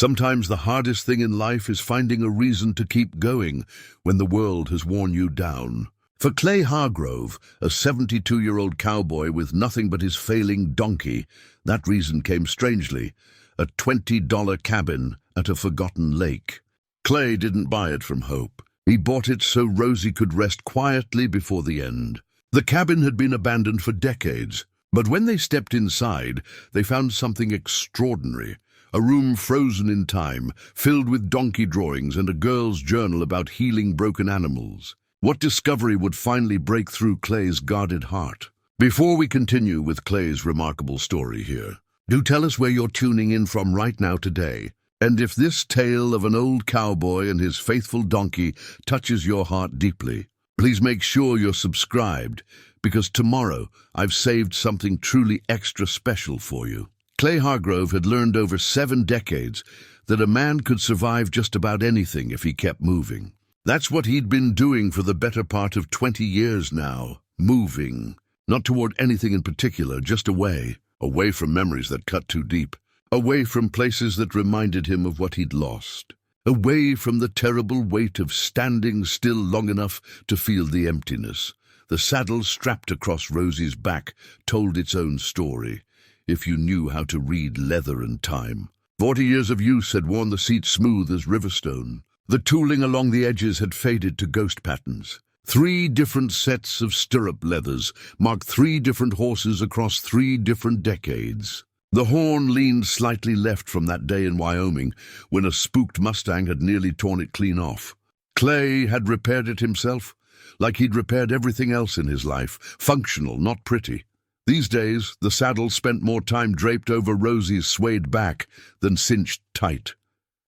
Sometimes the hardest thing in life is finding a reason to keep going when the world has worn you down. For Clay Hargrove, a 72-year-old cowboy with nothing but his failing donkey, that reason came strangely: a $20 cabin at a forgotten lake. Clay didn't buy it from hope. He bought it so Rosie could rest quietly before the end. The cabin had been abandoned for decades, but when they stepped inside, they found something extraordinary. A room frozen in time, filled with donkey drawings and a girl's journal about healing broken animals. What discovery would finally break through Clay's guarded heart? Before we continue with Clay's remarkable story here, do tell us where you're tuning in from right now today. And if this tale of an old cowboy and his faithful donkey touches your heart deeply, please make sure you're subscribed, because tomorrow I've saved something truly extra special for you. Clay Hargrove had learned over 7 decades that a man could survive just about anything if he kept moving. That's what he'd been doing for the better part of 20 years now. Moving. Not toward anything in particular, just away. Away from memories that cut too deep. Away from places that reminded him of what he'd lost. Away from the terrible weight of standing still long enough to feel the emptiness. The saddle strapped across Rosie's back told its own story, if you knew how to read leather and time. 40 years of use had worn the seat smooth as riverstone. The tooling along the edges had faded to ghost patterns. 3 different sets of stirrup leathers marked 3 different horses across 3 different decades. The horn leaned slightly left from that day in Wyoming when a spooked Mustang had nearly torn it clean off. Clay had repaired it himself, like he'd repaired everything else in his life, functional, not pretty. These days, the saddle spent more time draped over Rosie's swayed back than cinched tight.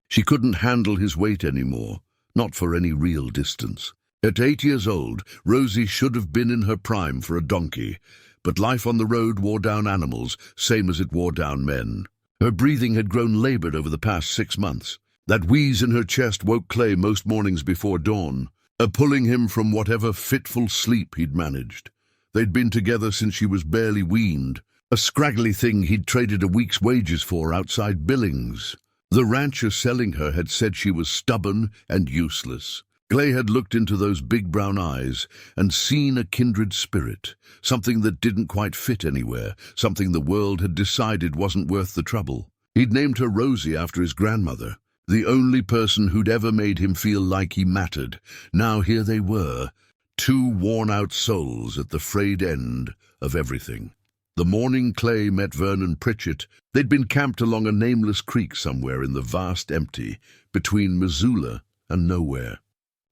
She couldn't handle his weight anymore, not for any real distance. At 8 years old, Rosie should have been in her prime for a donkey, but life on the road wore down animals, same as it wore down men. Her breathing had grown labored over the past 6 months. That wheeze in her chest woke Clay most mornings before dawn, pulling him from whatever fitful sleep he'd managed. They'd been together since she was barely weaned, a scraggly thing he'd traded a week's wages for outside Billings. The rancher selling her had said she was stubborn and useless. Clay had looked into those big brown eyes and seen a kindred spirit, something that didn't quite fit anywhere, something the world had decided wasn't worth the trouble. He'd named her Rosie after his grandmother, the only person who'd ever made him feel like he mattered. Now here they were, 2 worn-out souls at the frayed end of everything. The morning Clay met Vernon Pritchett, they'd been camped along a nameless creek somewhere in the vast empty, between Missoula and nowhere.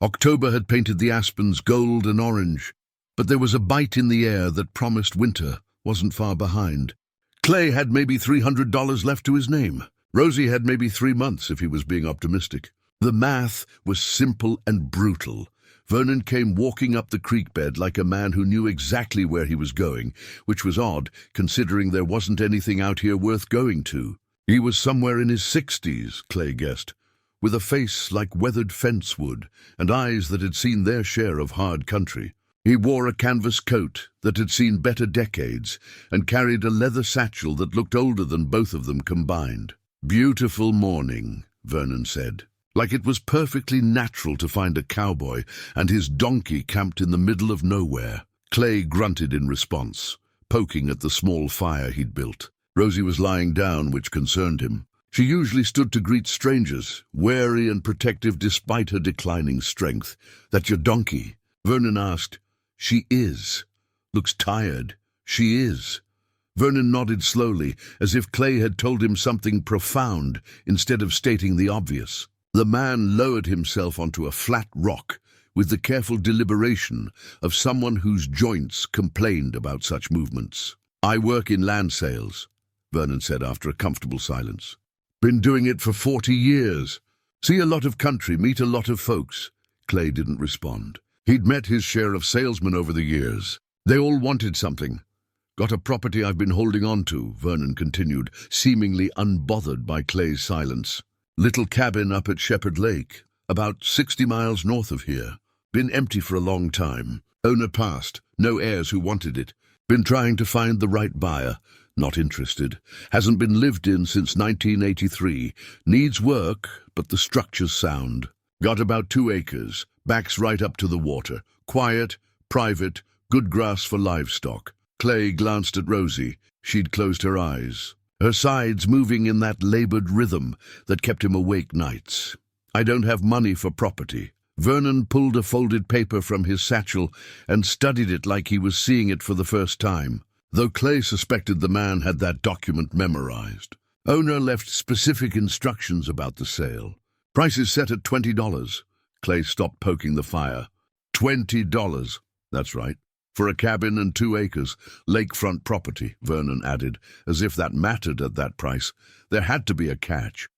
October had painted the aspens gold and orange, but there was a bite in the air that promised winter wasn't far behind. Clay had maybe $300 left to his name. Rosie had maybe 3 months if he was being optimistic. The math was simple and brutal. Vernon came walking up the creek bed like a man who knew exactly where he was going, which was odd, considering there wasn't anything out here worth going to. He was somewhere in his 60s, Clay guessed, with a face like weathered fence wood and eyes that had seen their share of hard country. He wore a canvas coat that had seen better decades and carried a leather satchel that looked older than both of them combined. "Beautiful morning," Vernon said. Like it was perfectly natural to find a cowboy and his donkey camped in the middle of nowhere. Clay grunted in response, poking at the small fire he'd built. Rosie was lying down, which concerned him. She usually stood to greet strangers, wary and protective despite her declining strength. "That's your donkey?" Vernon asked. "She is. Looks tired." "She is." Vernon nodded slowly, as if Clay had told him something profound instead of stating the obvious. The man lowered himself onto a flat rock with the careful deliberation of someone whose joints complained about such movements. "I work in land sales," Vernon said after a comfortable silence. "Been doing it for 40 years. See a lot of country, meet a lot of folks." Clay didn't respond. He'd met his share of salesmen over the years. They all wanted something. "Got a property I've been holding on to," Vernon continued, seemingly unbothered by Clay's silence. "Little cabin up at Shepherd Lake, about 60 miles north of here. Been empty for a long time. Owner passed, no heirs who wanted it. Been trying to find the right buyer. Not interested. Hasn't been lived in since 1983. Needs work, but the structure's sound. Got about 2 acres. Backs right up to the water. Quiet, private, good grass for livestock. Clay glanced at Rosie. She'd closed her eyes, her sides moving in that labored rhythm that kept him awake nights. I don't have money for property. Vernon pulled a folded paper from his satchel and studied it like he was seeing it for the first time, though Clay suspected the man had that document memorized. Owner left specific instructions about the sale. Price is set at $20. Clay stopped poking the fire. $20. That's right. For a cabin and 2 acres, lakefront property, Vernon added, as if that mattered at that price. There had to be a catch.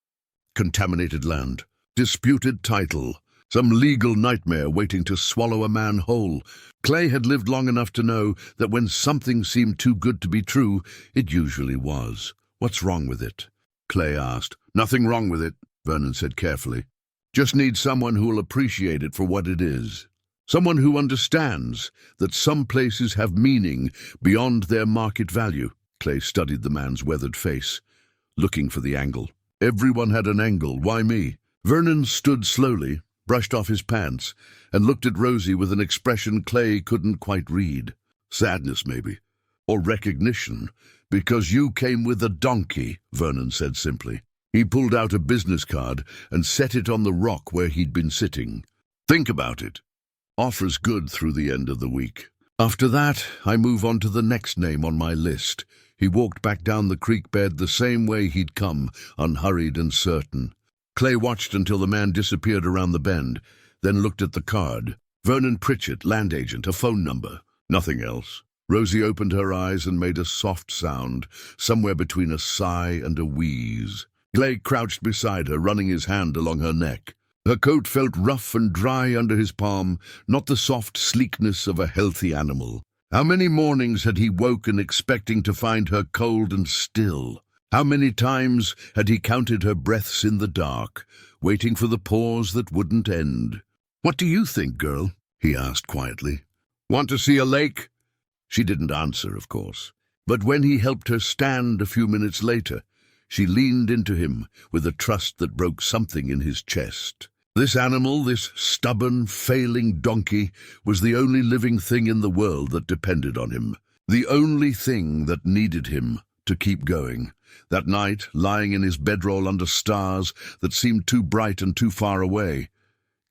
Contaminated land. Disputed title. Some legal nightmare waiting to swallow a man whole. Clay had lived long enough to know that when something seemed too good to be true, it usually was. What's wrong with it? Clay asked. Nothing wrong with it, Vernon said carefully. Just need someone who will appreciate it for what it is. Someone who understands that some places have meaning beyond their market value. Clay studied the man's weathered face, looking for the angle. Everyone had an angle. Why me? Vernon stood slowly, brushed off his pants, and looked at Rosie with an expression Clay couldn't quite read. Sadness, maybe. Or recognition. Because you came with a donkey, Vernon said simply. He pulled out a business card and set it on the rock where he'd been sitting. Think about it. Offers good through the end of the week. After that, I move on to the next name on my list. He walked back down the creek bed the same way he'd come, unhurried and certain. Clay watched until the man disappeared around the bend, then looked at the card. Vernon Pritchett, land agent, a phone number. Nothing else. Rosie opened her eyes and made a soft sound, somewhere between a sigh and a wheeze. Clay crouched beside her, running his hand along her neck. Her coat felt rough and dry under his palm, not the soft sleekness of a healthy animal. How many mornings had he woken expecting to find her cold and still? How many times had he counted her breaths in the dark, waiting for the pause that wouldn't end? What do you think, girl? He asked quietly. Want to see a lake? She didn't answer, of course. But when he helped her stand a few minutes later, she leaned into him with a trust that broke something in his chest. This animal, this stubborn, failing donkey, was the only living thing in the world that depended on him. The only thing that needed him to keep going. That night, lying in his bedroll under stars that seemed too bright and too far away,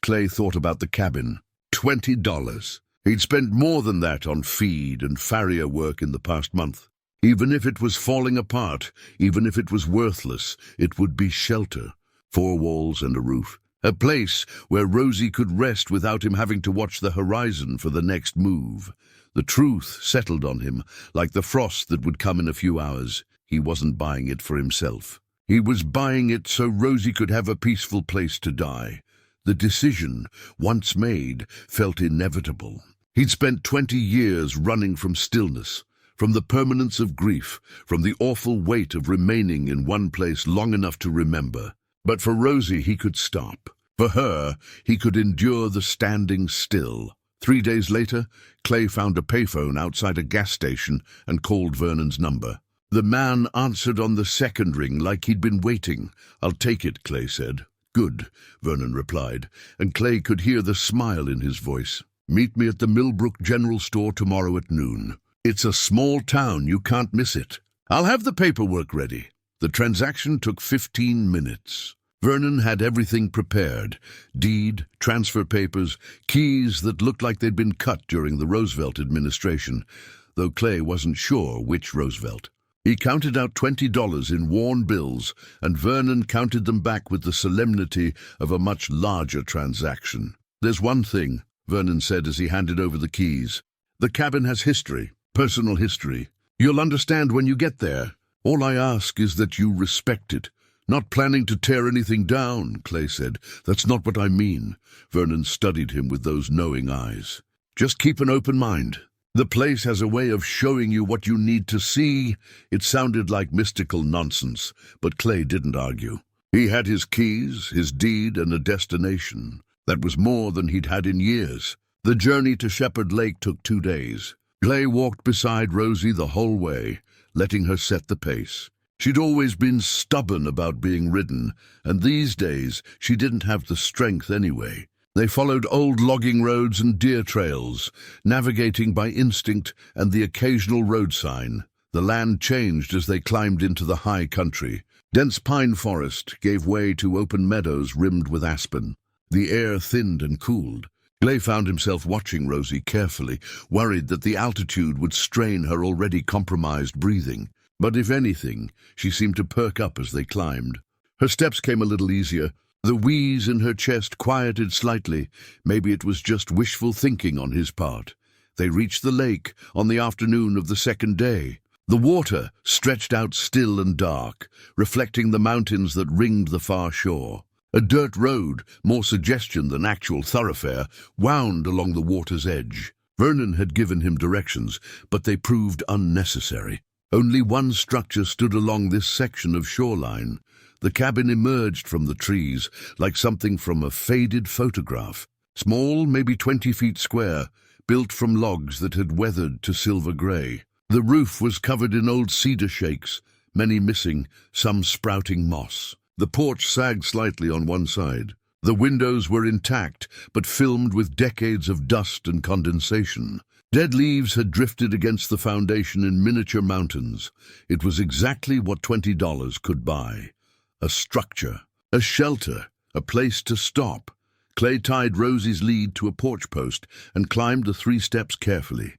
Clay thought about the cabin. $20. He'd spent more than that on feed and farrier work in the past month. Even if it was falling apart, even if it was worthless, it would be shelter. 4 walls and a roof. A place where Rosie could rest without him having to watch the horizon for the next move. The truth settled on him, like the frost that would come in a few hours. He wasn't buying it for himself. He was buying it so Rosie could have a peaceful place to die. The decision, once made, felt inevitable. He'd spent 20 years running from stillness, from the permanence of grief, from the awful weight of remaining in one place long enough to remember. But for Rosie, he could stop. For her, he could endure the standing still. 3 days later, Clay found a payphone outside a gas station and called Vernon's number. The man answered on the second ring like he'd been waiting. I'll take it, Clay said. Good, Vernon replied, and Clay could hear the smile in his voice. Meet me at the Millbrook General Store tomorrow at noon. It's a small town, you can't miss it. I'll have the paperwork ready. The transaction took 15 minutes. Vernon had everything prepared. Deed, transfer papers, keys that looked like they'd been cut during the Roosevelt administration, though Clay wasn't sure which Roosevelt. He counted out $20 in worn bills, and Vernon counted them back with the solemnity of a much larger transaction. There's one thing, Vernon said as he handed over the keys. The cabin has history, personal history. You'll understand when you get there. All I ask is that you respect it. Not planning to tear anything down, Clay said. That's not what I mean. Vernon studied him with those knowing eyes. Just keep an open mind. The place has a way of showing you what you need to see. It sounded like mystical nonsense, but Clay didn't argue. He had his keys, his deed, and a destination. That was more than he'd had in years. The journey to Shepherd Lake took 2 days. Clay walked beside Rosie the whole way, letting her set the pace. She'd always been stubborn about being ridden, and these days she didn't have the strength anyway. They followed old logging roads and deer trails, navigating by instinct and the occasional road sign. The land changed as they climbed into the high country. Dense pine forest gave way to open meadows rimmed with aspen. The air thinned and cooled. Clay found himself watching Rosie carefully, worried that the altitude would strain her already compromised breathing. But if anything, she seemed to perk up as they climbed. Her steps came a little easier. The wheeze in her chest quieted slightly. Maybe it was just wishful thinking on his part. They reached the lake on the afternoon of the second day. The water stretched out still and dark, reflecting the mountains that ringed the far shore. A dirt road, more suggestion than actual thoroughfare, wound along the water's edge. Vernon had given him directions, but they proved unnecessary. Only one structure stood along this section of shoreline. The cabin emerged from the trees, like something from a faded photograph. Small, maybe 20 feet square, built from logs that had weathered to silver grey. The roof was covered in old cedar shakes, many missing, some sprouting moss. The porch sagged slightly on one side. The windows were intact, but filmed with decades of dust and condensation. Dead leaves had drifted against the foundation in miniature mountains. It was exactly what $20 could buy. A structure, a shelter, a place to stop. Clay tied Rosie's lead to a porch post and climbed the 3 steps carefully,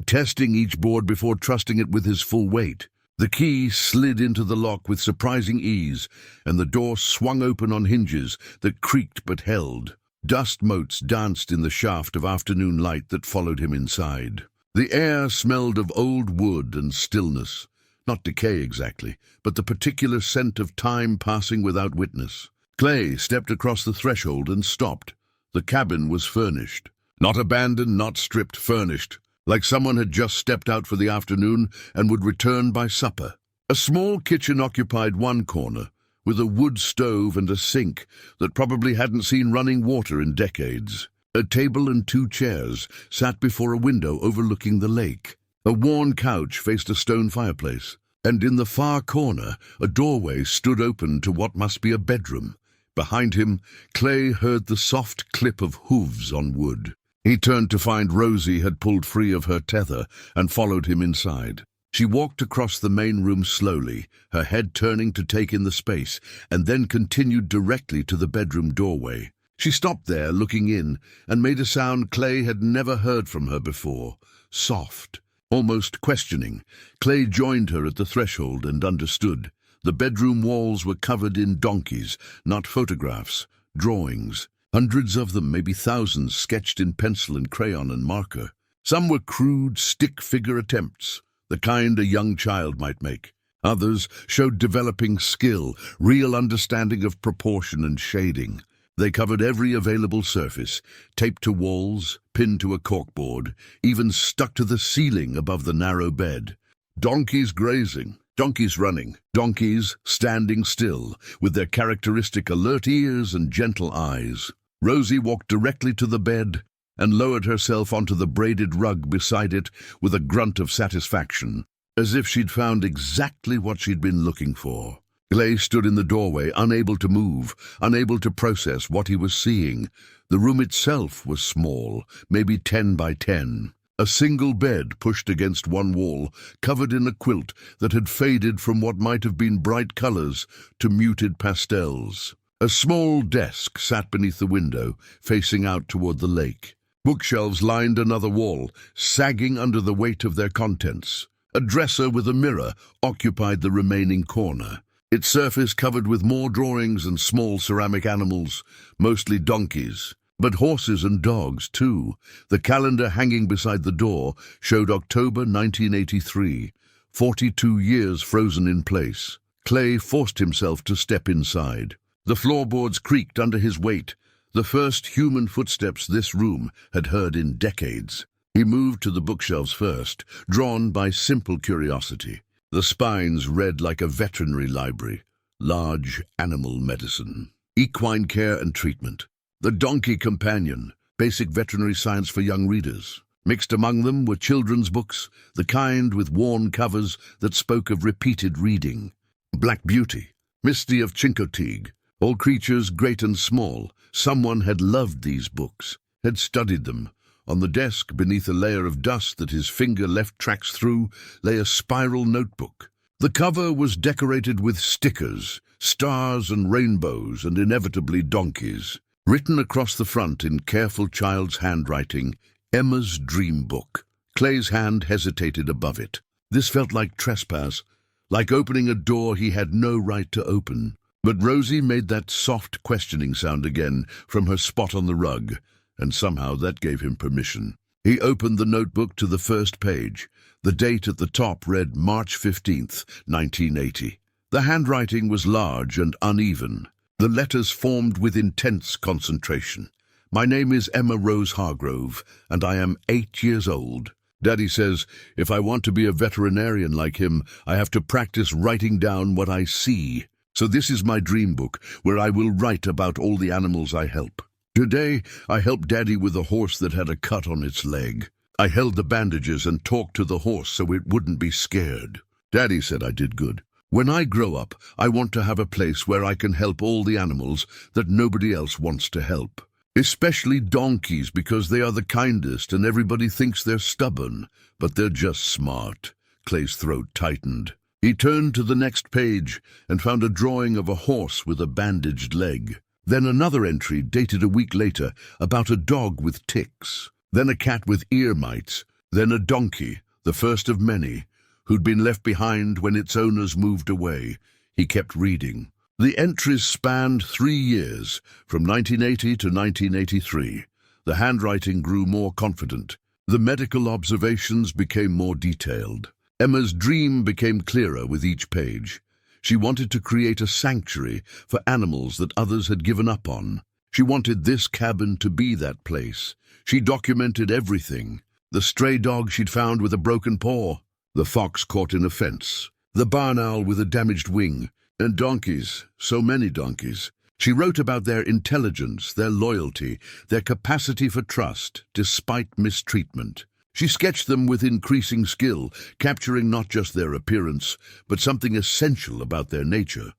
testing each board before trusting it with his full weight. The key slid into the lock with surprising ease, and the door swung open on hinges that creaked but held. Dust motes danced in the shaft of afternoon light that followed him inside. The air smelled of old wood and stillness. Not decay exactly, but the particular scent of time passing without witness. Clay stepped across the threshold and stopped. The cabin was furnished. Not abandoned, not stripped, furnished. Like someone had just stepped out for the afternoon and would return by supper. A small kitchen occupied one corner, with a wood stove and a sink that probably hadn't seen running water in decades. A table and 2 chairs sat before a window overlooking the lake. A worn couch faced a stone fireplace, and in the far corner a doorway stood open to what must be a bedroom. Behind him, Clay heard the soft clip of hooves on wood. He turned to find Rosie had pulled free of her tether and followed him inside. She walked across the main room slowly, her head turning to take in the space, and then continued directly to the bedroom doorway. She stopped there, looking in, and made a sound Clay had never heard from her before. Soft, almost questioning. Clay joined her at the threshold and understood. The bedroom walls were covered in donkeys, not photographs, drawings. Hundreds of them, maybe thousands, sketched in pencil and crayon and marker. Some were crude stick-figure attempts, the kind a young child might make. Others showed developing skill, real understanding of proportion and shading. They covered every available surface, taped to walls, pinned to a corkboard, even stuck to the ceiling above the narrow bed. Donkeys grazing, donkeys running, donkeys standing still, with their characteristic alert ears and gentle eyes. Rosie walked directly to the bed and lowered herself onto the braided rug beside it with a grunt of satisfaction, as if she'd found exactly what she'd been looking for. Clay stood in the doorway, unable to move, unable to process what he was seeing. The room itself was small, maybe 10 by 10. A single bed pushed against one wall, covered in a quilt that had faded from what might have been bright colors to muted pastels. A small desk sat beneath the window, facing out toward the lake. Bookshelves lined another wall, sagging under the weight of their contents. A dresser with a mirror occupied the remaining corner, its surface covered with more drawings and small ceramic animals, mostly donkeys. But horses and dogs, too. The calendar hanging beside the door showed October 1983, 42 years frozen in place. Clay forced himself to step inside. The floorboards creaked under his weight, the first human footsteps this room had heard in decades. He moved to the bookshelves first, drawn by simple curiosity. The spines read like a veterinary library. Large animal medicine, equine care and treatment. The Donkey Companion, basic veterinary science for young readers. Mixed among them were children's books, the kind with worn covers that spoke of repeated reading. Black Beauty, Misty of Chincoteague, all creatures great and small. Someone had loved these books, had studied them. On the desk, beneath a layer of dust that his finger left tracks through, lay a spiral notebook. The cover was decorated with stickers, stars and rainbows, and inevitably donkeys. Written across the front in careful child's handwriting, Emma's Dream Book. Clay's hand hesitated above it. This felt like trespass, like opening a door he had no right to open. But Rosie made that soft, questioning sound again from her spot on the rug, and somehow that gave him permission. He opened the notebook to the first page. The date at the top read March 15th, 1980. The handwriting was large and uneven. The letters formed with intense concentration. My name is Emma Rose Hargrove, and I am 8 years old. Daddy says if I want to be a veterinarian like him, I have to practice writing down what I see. So this is my dream book, where I will write about all the animals I help. Today, I helped Daddy with a horse that had a cut on its leg. I held the bandages and talked to the horse so it wouldn't be scared. Daddy said I did good. When I grow up, I want to have a place where I can help all the animals that nobody else wants to help. Especially donkeys, because they are the kindest and everybody thinks they're stubborn, but they're just smart. Clay's throat tightened. He turned to the next page and found a drawing of a horse with a bandaged leg. Then another entry dated a week later about a dog with ticks. Then a cat with ear mites. Then a donkey, the first of many, who'd been left behind when its owners moved away. He kept reading. The entries spanned 3 years, from 1980 to 1983. The handwriting grew more confident. The medical observations became more detailed. Emma's dream became clearer with each page. She wanted to create a sanctuary for animals that others had given up on. She wanted this cabin to be that place. She documented everything. The stray dog she'd found with a broken paw, the fox caught in a fence, the barn owl with a damaged wing, and donkeys, so many donkeys. She wrote about their intelligence, their loyalty, their capacity for trust, despite mistreatment. She sketched them with increasing skill, capturing not just their appearance, but something essential about their nature.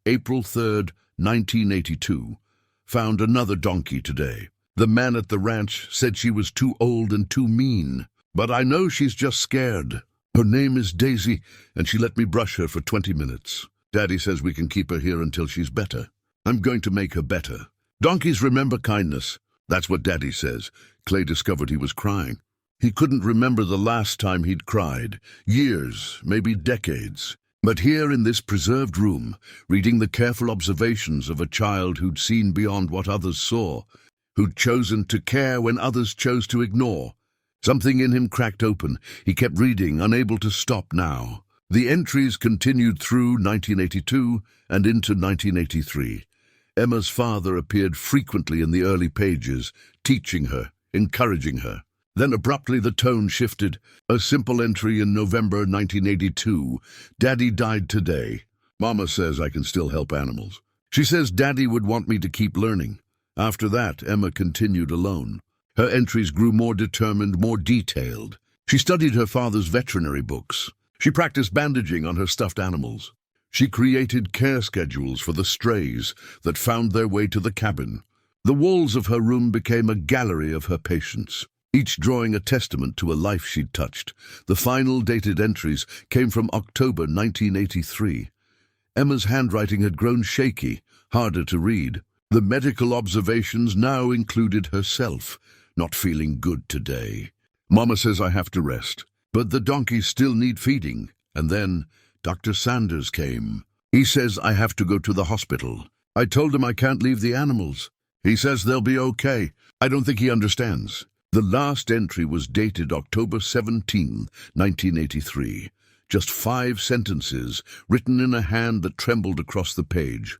April 3rd, 1982. Found another donkey today. The man at the ranch said she was too old and too mean. But I know she's just scared. Her name is Daisy, and she let me brush her for 20 minutes. Daddy says we can keep her here until she's better. I'm going to make her better. Donkeys remember kindness. That's what Daddy says. Clay discovered he was crying. He couldn't remember the last time he'd cried. Years, maybe decades. But here in this preserved room, reading the careful observations of a child who'd seen beyond what others saw, who'd chosen to care when others chose to ignore, something in him cracked open. He kept reading, unable to stop now. The entries continued through 1982 and into 1983. Emma's father appeared frequently in the early pages, teaching her, encouraging her. Then abruptly the tone shifted. A simple entry in November 1982. Daddy died today. Mama says I can still help animals. She says Daddy would want me to keep learning. After that, Emma continued alone. Her entries grew more determined, more detailed. She studied her father's veterinary books. She practiced bandaging on her stuffed animals. She created care schedules for the strays that found their way to the cabin. The walls of her room became a gallery of her patients, each drawing a testament to a life she'd touched. The final dated entries came from October 1983. Emma's handwriting had grown shaky, harder to read. The medical observations now included herself, not feeling good today. Mama says I have to rest, but the donkeys still need feeding. And then Dr. Sanders came. He says I have to go to the hospital. I told him I can't leave the animals. He says they'll be okay. I don't think he understands. The last entry was dated October 17, 1983. Just 5 sentences, written in a hand that trembled across the page.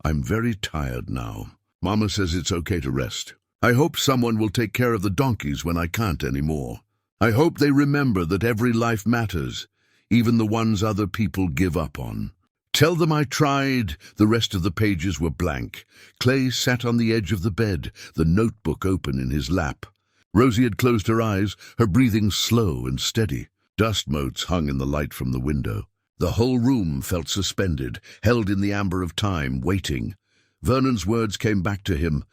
I'm very tired now. Mama says it's okay to rest. I hope someone will take care of the donkeys when I can't anymore. I hope they remember that every life matters, even the ones other people give up on. Tell them I tried. The rest of the pages were blank. Clay sat on the edge of the bed, the notebook open in his lap. Rosie had closed her eyes, her breathing slow and steady. Dust motes hung in the light from the window. The whole room felt suspended, held in the amber of time, waiting. Vernon's words came back to him.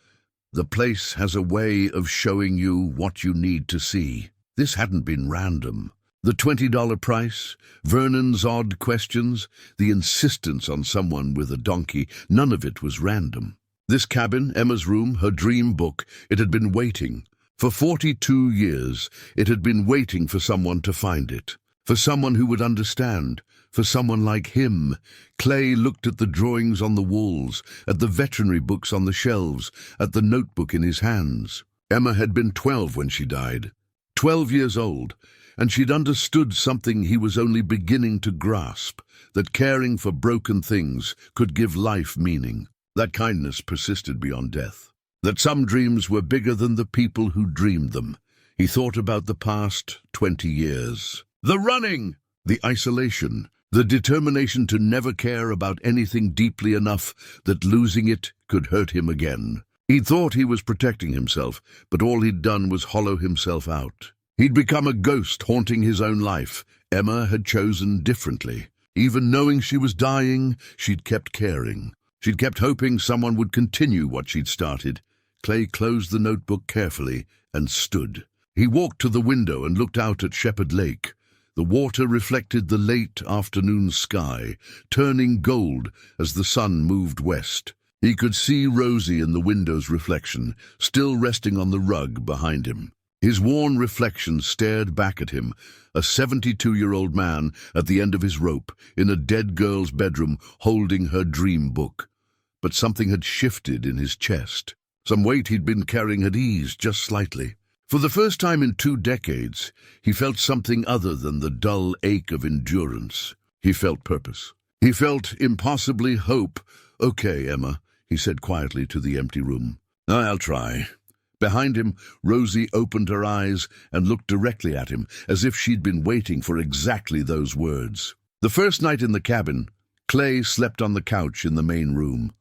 The place has a way of showing you what you need to see. This hadn't been random. The $20 price, Vernon's odd questions, the insistence on someone with a donkey, none of it was random. This cabin, Emma's room, her dream book, it had been waiting. For 42 years, it had been waiting for someone to find it. For someone who would understand. For someone like him. Clay looked at the drawings on the walls, at the veterinary books on the shelves, at the notebook in his hands. Emma had been 12 when she died. 12 years old, and she'd understood something he was only beginning to grasp, that caring for broken things could give life meaning. That kindness persisted beyond death. That some dreams were bigger than the people who dreamed them. He thought about the past 20 years. The running! The isolation. The determination to never care about anything deeply enough that losing it could hurt him again. He'd thought he was protecting himself, but all he'd done was hollow himself out. He'd become a ghost haunting his own life. Emma had chosen differently. Even knowing she was dying, she'd kept caring. She'd kept hoping someone would continue what she'd started. Clay closed the notebook carefully and stood. He walked to the window and looked out at Shepherd Lake. The water reflected the late afternoon sky, turning gold as the sun moved west. He could see Rosie in the window's reflection, still resting on the rug behind him. His worn reflection stared back at him, a 72-year-old man at the end of his rope, in a dead girl's bedroom, holding her dream book. But something had shifted in his chest. Some weight he'd been carrying had eased just slightly. For the first time in 2 decades, he felt something other than the dull ache of endurance. He felt purpose. He felt impossibly hope. "Okay, Emma," he said quietly to the empty room. "I'll try." Behind him, Rosie opened her eyes and looked directly at him, as if she'd been waiting for exactly those words. The first night in the cabin, Clay slept on the couch in the main room.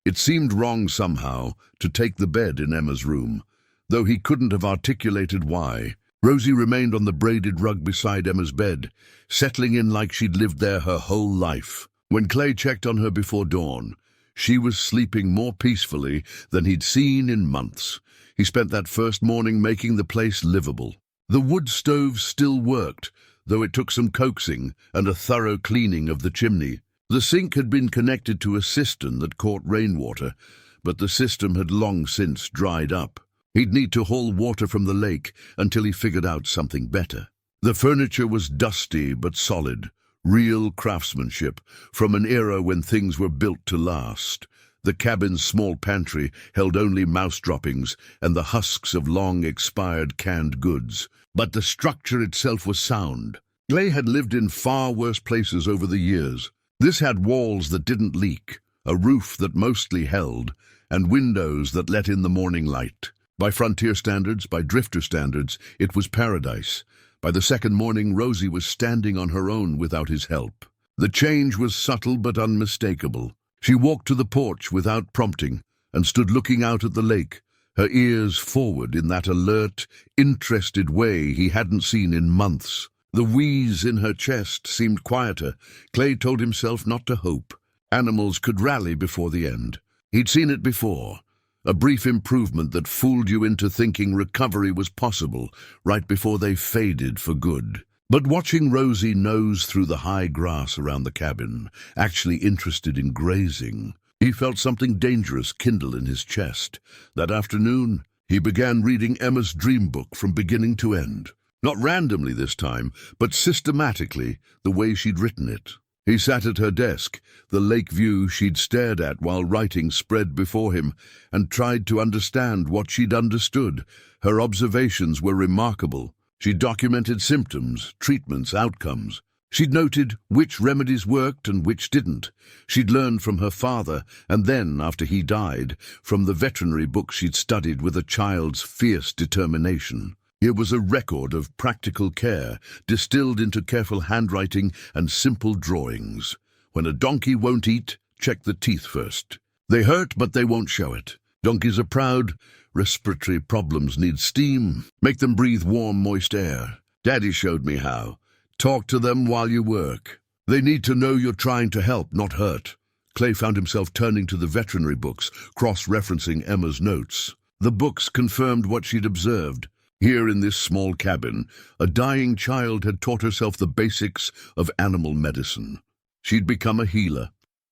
It seemed wrong somehow to take the bed in Emma's room, though he couldn't have articulated why. Rosie remained on the braided rug beside Emma's bed, settling in like she'd lived there her whole life. When Clay checked on her before dawn, she was sleeping more peacefully than he'd seen in months. He spent that first morning making the place livable. The wood stove still worked, though it took some coaxing and a thorough cleaning of the chimney. The sink had been connected to a cistern that caught rainwater, but the system had long since dried up. He'd need to haul water from the lake until he figured out something better. The furniture was dusty but solid, real craftsmanship from an era when things were built to last. The cabin's small pantry held only mouse droppings and the husks of long-expired canned goods. But the structure itself was sound. Clay had lived in far worse places over the years. This had walls that didn't leak, a roof that mostly held, and windows that let in the morning light. By frontier standards, by drifter standards, it was paradise. By the second morning, Rosie was standing on her own without his help. The change was subtle but unmistakable. She walked to the porch without prompting and stood looking out at the lake, her ears forward in that alert, interested way he hadn't seen in months. The wheeze in her chest seemed quieter. Clay told himself not to hope. Animals could rally before the end. He'd seen it before. A brief improvement that fooled you into thinking recovery was possible right before they faded for good. But watching Rosie nose through the high grass around the cabin, actually interested in grazing, he felt something dangerous kindle in his chest. That afternoon, he began reading Emma's dream book from beginning to end. Not randomly this time, but systematically, the way she'd written it. He sat at her desk, the lake view she'd stared at while writing spread before him, and tried to understand what she'd understood. Her observations were remarkable. She documented symptoms, treatments, outcomes. She'd noted which remedies worked and which didn't. She'd learned from her father, and then, after he died, from the veterinary books she'd studied with a child's fierce determination. It was a record of practical care, distilled into careful handwriting and simple drawings. When a donkey won't eat, check the teeth first. They hurt, but they won't show it. Donkeys are proud. Respiratory problems need steam. Make them breathe warm, moist air. Daddy showed me how. Talk to them while you work. They need to know you're trying to help, not hurt. Clay found himself turning to the veterinary books, cross-referencing Emma's notes. The books confirmed what she'd observed. Here in this small cabin, a dying child had taught herself the basics of animal medicine. She'd become a healer.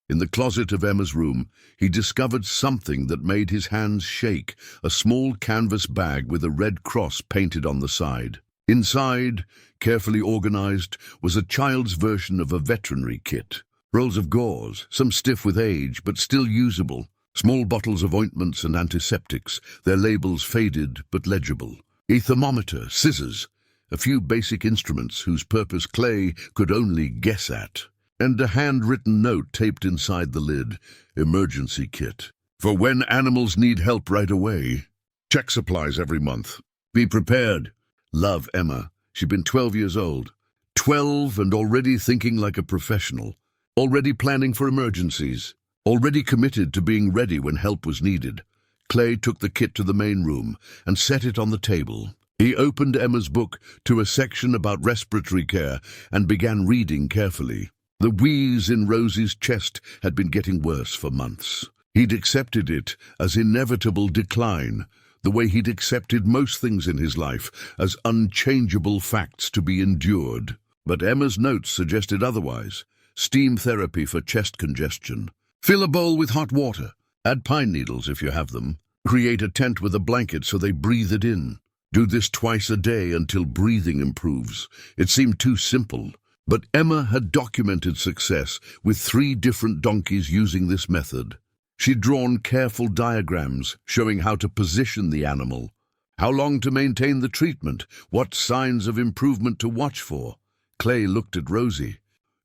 In the closet of Emma's room, he discovered something that made his hands shake, a small canvas bag with a red cross painted on the side. Inside, carefully organized, was a child's version of a veterinary kit. Rolls of gauze, some stiff with age, but still usable. Small bottles of ointments and antiseptics, their labels faded but legible. A thermometer, scissors, a few basic instruments whose purpose Clay could only guess at. And a handwritten note taped inside the lid, emergency kit. For when animals need help right away. Check supplies every month. Be prepared. Love, Emma. She'd been 12 years old. 12 and already thinking like a professional. Already planning for emergencies. Already committed to being ready when help was needed. Clay took the kit to the main room and set it on the table. He opened Emma's book to a section about respiratory care and began reading carefully. The wheeze in Rosie's chest had been getting worse for months. He'd accepted it as inevitable decline, the way he'd accepted most things in his life as unchangeable facts to be endured. But Emma's notes suggested otherwise. Steam therapy for chest congestion. Fill a bowl with hot water. Add pine needles if you have them. Create a tent with a blanket so they breathe it in. Do this twice a day until breathing improves. It seemed too simple. But Emma had documented success with 3 different donkeys using this method. She'd drawn careful diagrams showing how to position the animal, how long to maintain the treatment, what signs of improvement to watch for. Clay looked at Rosie,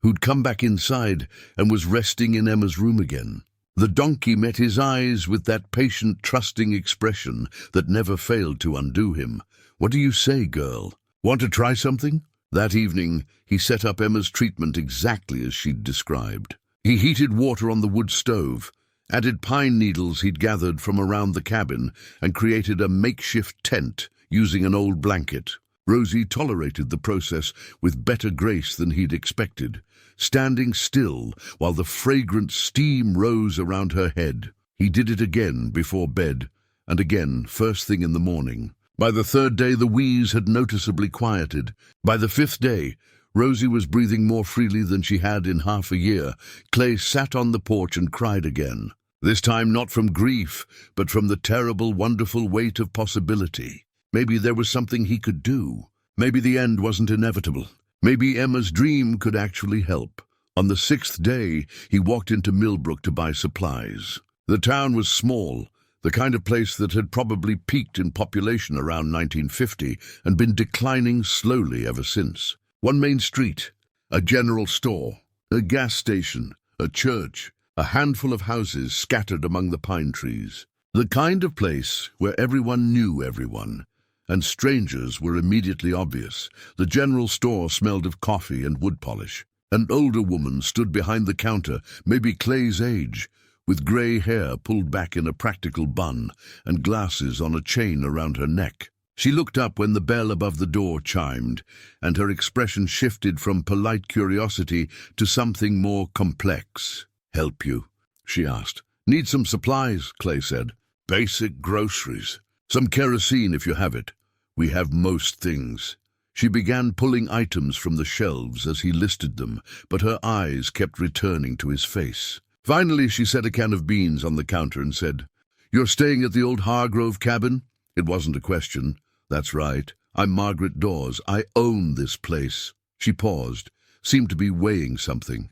who'd come back inside and was resting in Emma's room again. The donkey met his eyes with that patient, trusting expression that never failed to undo him. "What do you say, girl? Want to try something?" That evening, he set up Emma's treatment exactly as she'd described. He heated water on the wood stove, added pine needles he'd gathered from around the cabin, and created a makeshift tent using an old blanket. Rosie tolerated the process with better grace than he'd expected, standing still while the fragrant steam rose around her head. He did it again before bed, and again first thing in the morning. By the 3rd day, the wheeze had noticeably quieted. By the 5th day, Rosie was breathing more freely than she had in half a year. Clay sat on the porch and cried again. This time not from grief, but from the terrible, wonderful weight of possibility. Maybe there was something he could do. Maybe the end wasn't inevitable. Maybe Emma's dream could actually help. On the 6th day, he walked into Millbrook to buy supplies. The town was small, the kind of place that had probably peaked in population around 1950 and been declining slowly ever since. One main street, a general store, a gas station, a church, a handful of houses scattered among the pine trees. The kind of place where everyone knew everyone, and strangers were immediately obvious. The general store smelled of coffee and wood polish. An older woman stood behind the counter, maybe Clay's age, with grey hair pulled back in a practical bun and glasses on a chain around her neck. She looked up when the bell above the door chimed, and her expression shifted from polite curiosity to something more complex. "Help you?" she asked. "Need some supplies," Clay said. "Basic groceries. Some kerosene if you have it. We have most things." She began pulling items from the shelves as he listed them, but her eyes kept returning to his face. Finally, she set a can of beans on the counter and said, "You're staying at the old Hargrove cabin?" It wasn't a question. "That's right. I'm Margaret Dawes. I own this place." She paused, seemed to be weighing something.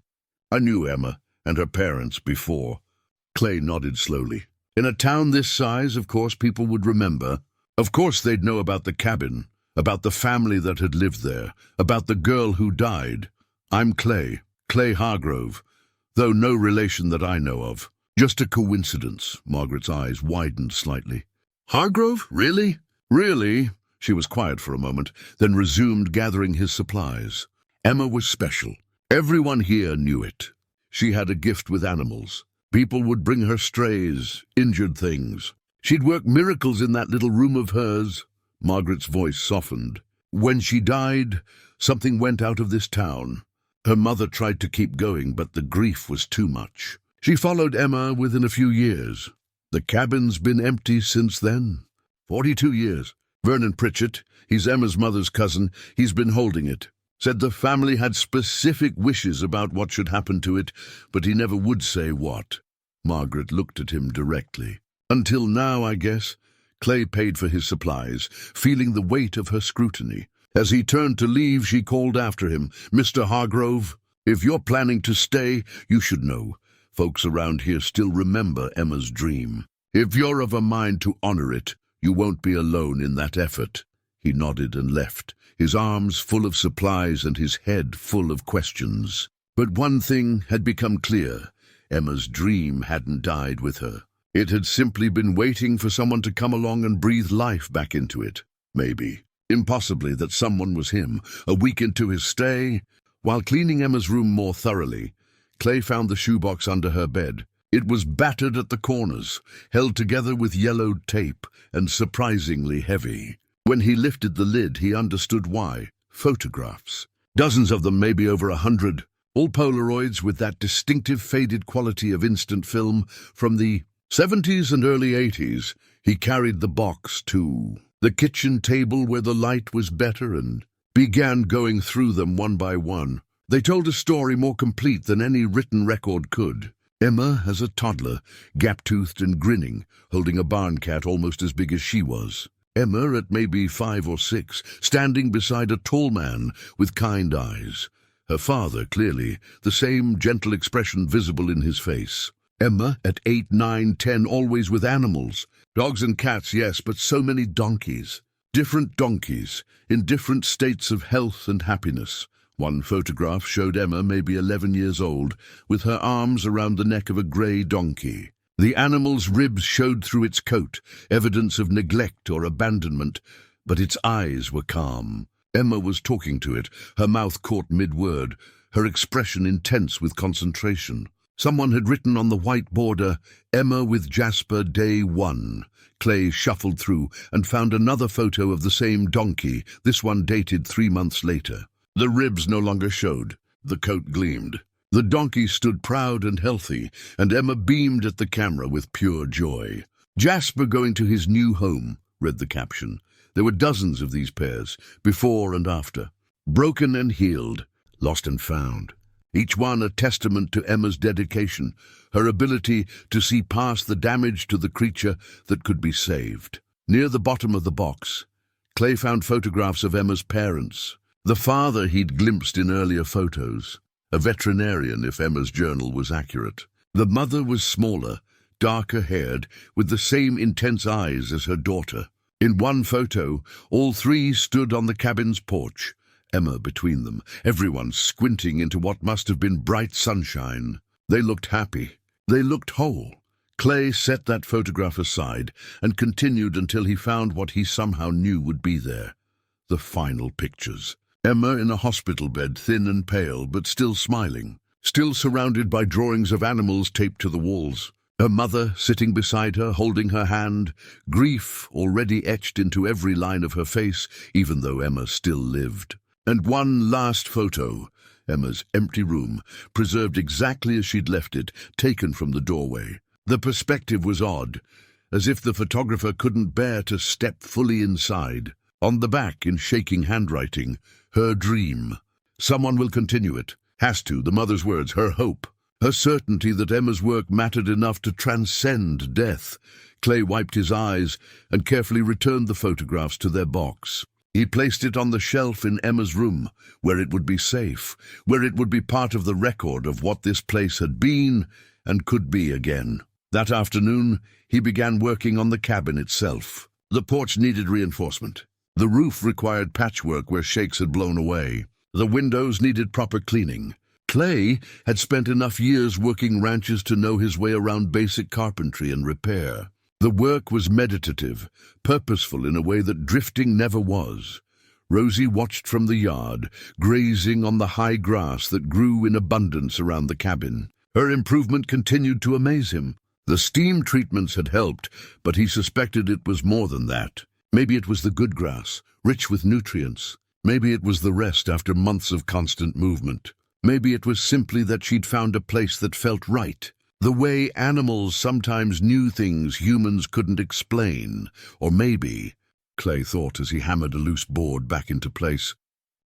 "I knew Emma and her parents before." Clay nodded slowly. "In a town this size, of course people would remember. Of course they'd know about the cabin, about the family that had lived there, about the girl who died. I'm Clay Hargrove, though no relation that I know of. Just a coincidence." Margaret's eyes widened slightly. "Hargrove? Really?" "Really?" She was quiet for a moment, then resumed gathering his supplies. Emma was special. Everyone here knew it. She had a gift with animals. People would bring her strays, injured things. She'd work miracles in that little room of hers. Margaret's voice softened. When she died, something went out of this town. Her mother tried to keep going, but the grief was too much. She followed Emma within a few years. The cabin's been empty since then. 42 years. Vernon Pritchett, he's Emma's mother's cousin, he's been holding it. Said the family had specific wishes about what should happen to it, but he never would say what. Margaret looked at him directly. Until now, I guess. Clay paid for his supplies, feeling the weight of her scrutiny. As he turned to leave, she called after him, "Mr. Hargrove, if you're planning to stay, you should know. Folks around here still remember Emma's dream. If you're of a mind to honor it, you won't be alone in that effort." He nodded and left, his arms full of supplies and his head full of questions. But one thing had become clear. Emma's dream hadn't died with her. It had simply been waiting for someone to come along and breathe life back into it. Maybe, impossibly, that someone was him. A week into his stay, while cleaning Emma's room more thoroughly, Clay found the shoebox under her bed. It was battered at the corners, held together with yellowed tape, and surprisingly heavy. When he lifted the lid, he understood why. Photographs. Dozens of them, maybe over 100. All Polaroids with that distinctive faded quality of instant film from the 70s and early 80s. He carried the box to the kitchen table where the light was better and began going through them one by one. They told a story more complete than any written record could. Emma as a toddler, gap-toothed and grinning, holding a barn cat almost as big as she was. Emma at maybe 5 or 6, standing beside a tall man with kind eyes. Her father, clearly, the same gentle expression visible in his face. Emma at 8, 9, 10, always with animals. Dogs and cats, yes, but so many donkeys. Different donkeys, in different states of health and happiness. One photograph showed Emma, maybe 11 years old, with her arms around the neck of a grey donkey. The animal's ribs showed through its coat, evidence of neglect or abandonment, but its eyes were calm. Emma was talking to it, her mouth caught mid-word, her expression intense with concentration. Someone had written on the white border, "Emma with Jasper, Day 1. Clay shuffled through and found another photo of the same donkey, this one dated 3 months later. The ribs no longer showed. The coat gleamed. The donkey stood proud and healthy, and Emma beamed at the camera with pure joy. "Jasper going to his new home," read the caption. There were dozens of these pairs, before and after. Broken and healed, lost and found. Each one a testament to Emma's dedication, her ability to see past the damage to the creature that could be saved. Near the bottom of the box, Clay found photographs of Emma's parents. The father he'd glimpsed in earlier photos, a veterinarian if Emma's journal was accurate. The mother was smaller, darker-haired, with the same intense eyes as her daughter. In one photo, all three stood on the cabin's porch, Emma between them, everyone squinting into what must have been bright sunshine. They looked happy. They looked whole. Clay set that photograph aside and continued until he found what he somehow knew would be there. The final pictures. Emma in a hospital bed, thin and pale, but still smiling. Still surrounded by drawings of animals taped to the walls. Her mother sitting beside her, holding her hand, grief already etched into every line of her face, even though Emma still lived. And one last photo, Emma's empty room, preserved exactly as she'd left it, taken from the doorway. The perspective was odd, as if the photographer couldn't bear to step fully inside. On the back, in shaking handwriting, her dream. Someone will continue it. Has to, the mother's words, her hope. Her certainty that Emma's work mattered enough to transcend death. Clay wiped his eyes and carefully returned the photographs to their box. He placed it on the shelf in Emma's room, where it would be safe, where it would be part of the record of what this place had been and could be again. That afternoon, he began working on the cabin itself. The porch needed reinforcement. The roof required patchwork where shakes had blown away. The windows needed proper cleaning. Clay had spent enough years working ranches to know his way around basic carpentry and repair. The work was meditative, purposeful in a way that drifting never was. Rosie watched from the yard, grazing on the high grass that grew in abundance around the cabin. Her improvement continued to amaze him. The steam treatments had helped, but he suspected it was more than that. Maybe it was the good grass, rich with nutrients. Maybe it was the rest after months of constant movement. Maybe it was simply that she'd found a place that felt right. The way animals sometimes knew things humans couldn't explain. Or maybe, Clay thought as he hammered a loose board back into place,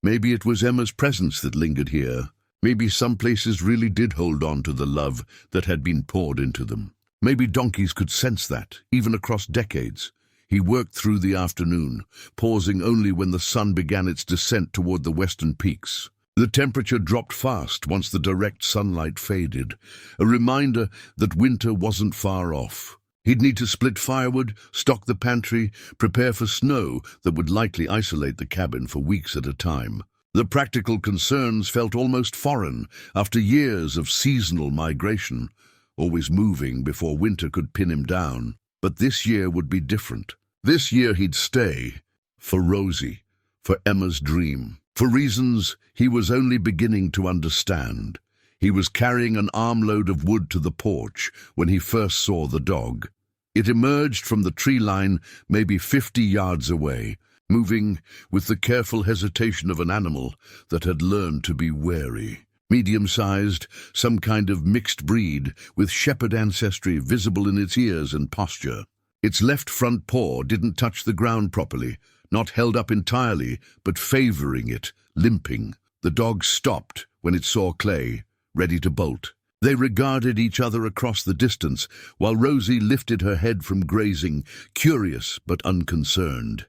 maybe it was Emma's presence that lingered here. Maybe some places really did hold on to the love that had been poured into them. Maybe donkeys could sense that, even across decades. He worked through the afternoon, pausing only when the sun began its descent toward the western peaks. The temperature dropped fast once the direct sunlight faded, a reminder that winter wasn't far off. He'd need to split firewood, stock the pantry, prepare for snow that would likely isolate the cabin for weeks at a time. The practical concerns felt almost foreign after years of seasonal migration, always moving before winter could pin him down. But this year would be different. This year he'd stay. For Rosie. For Emma's dream. For reasons he was only beginning to understand. He was carrying an armload of wood to the porch when he first saw the dog. It emerged from the tree line maybe 50 yards away, moving with the careful hesitation of an animal that had learned to be wary. Medium-sized, some kind of mixed breed, with shepherd ancestry visible in its ears and posture. Its left front paw didn't touch the ground properly, not held up entirely, but favoring it, limping. The dog stopped when it saw Clay, ready to bolt. They regarded each other across the distance, while Rosie lifted her head from grazing, curious but unconcerned.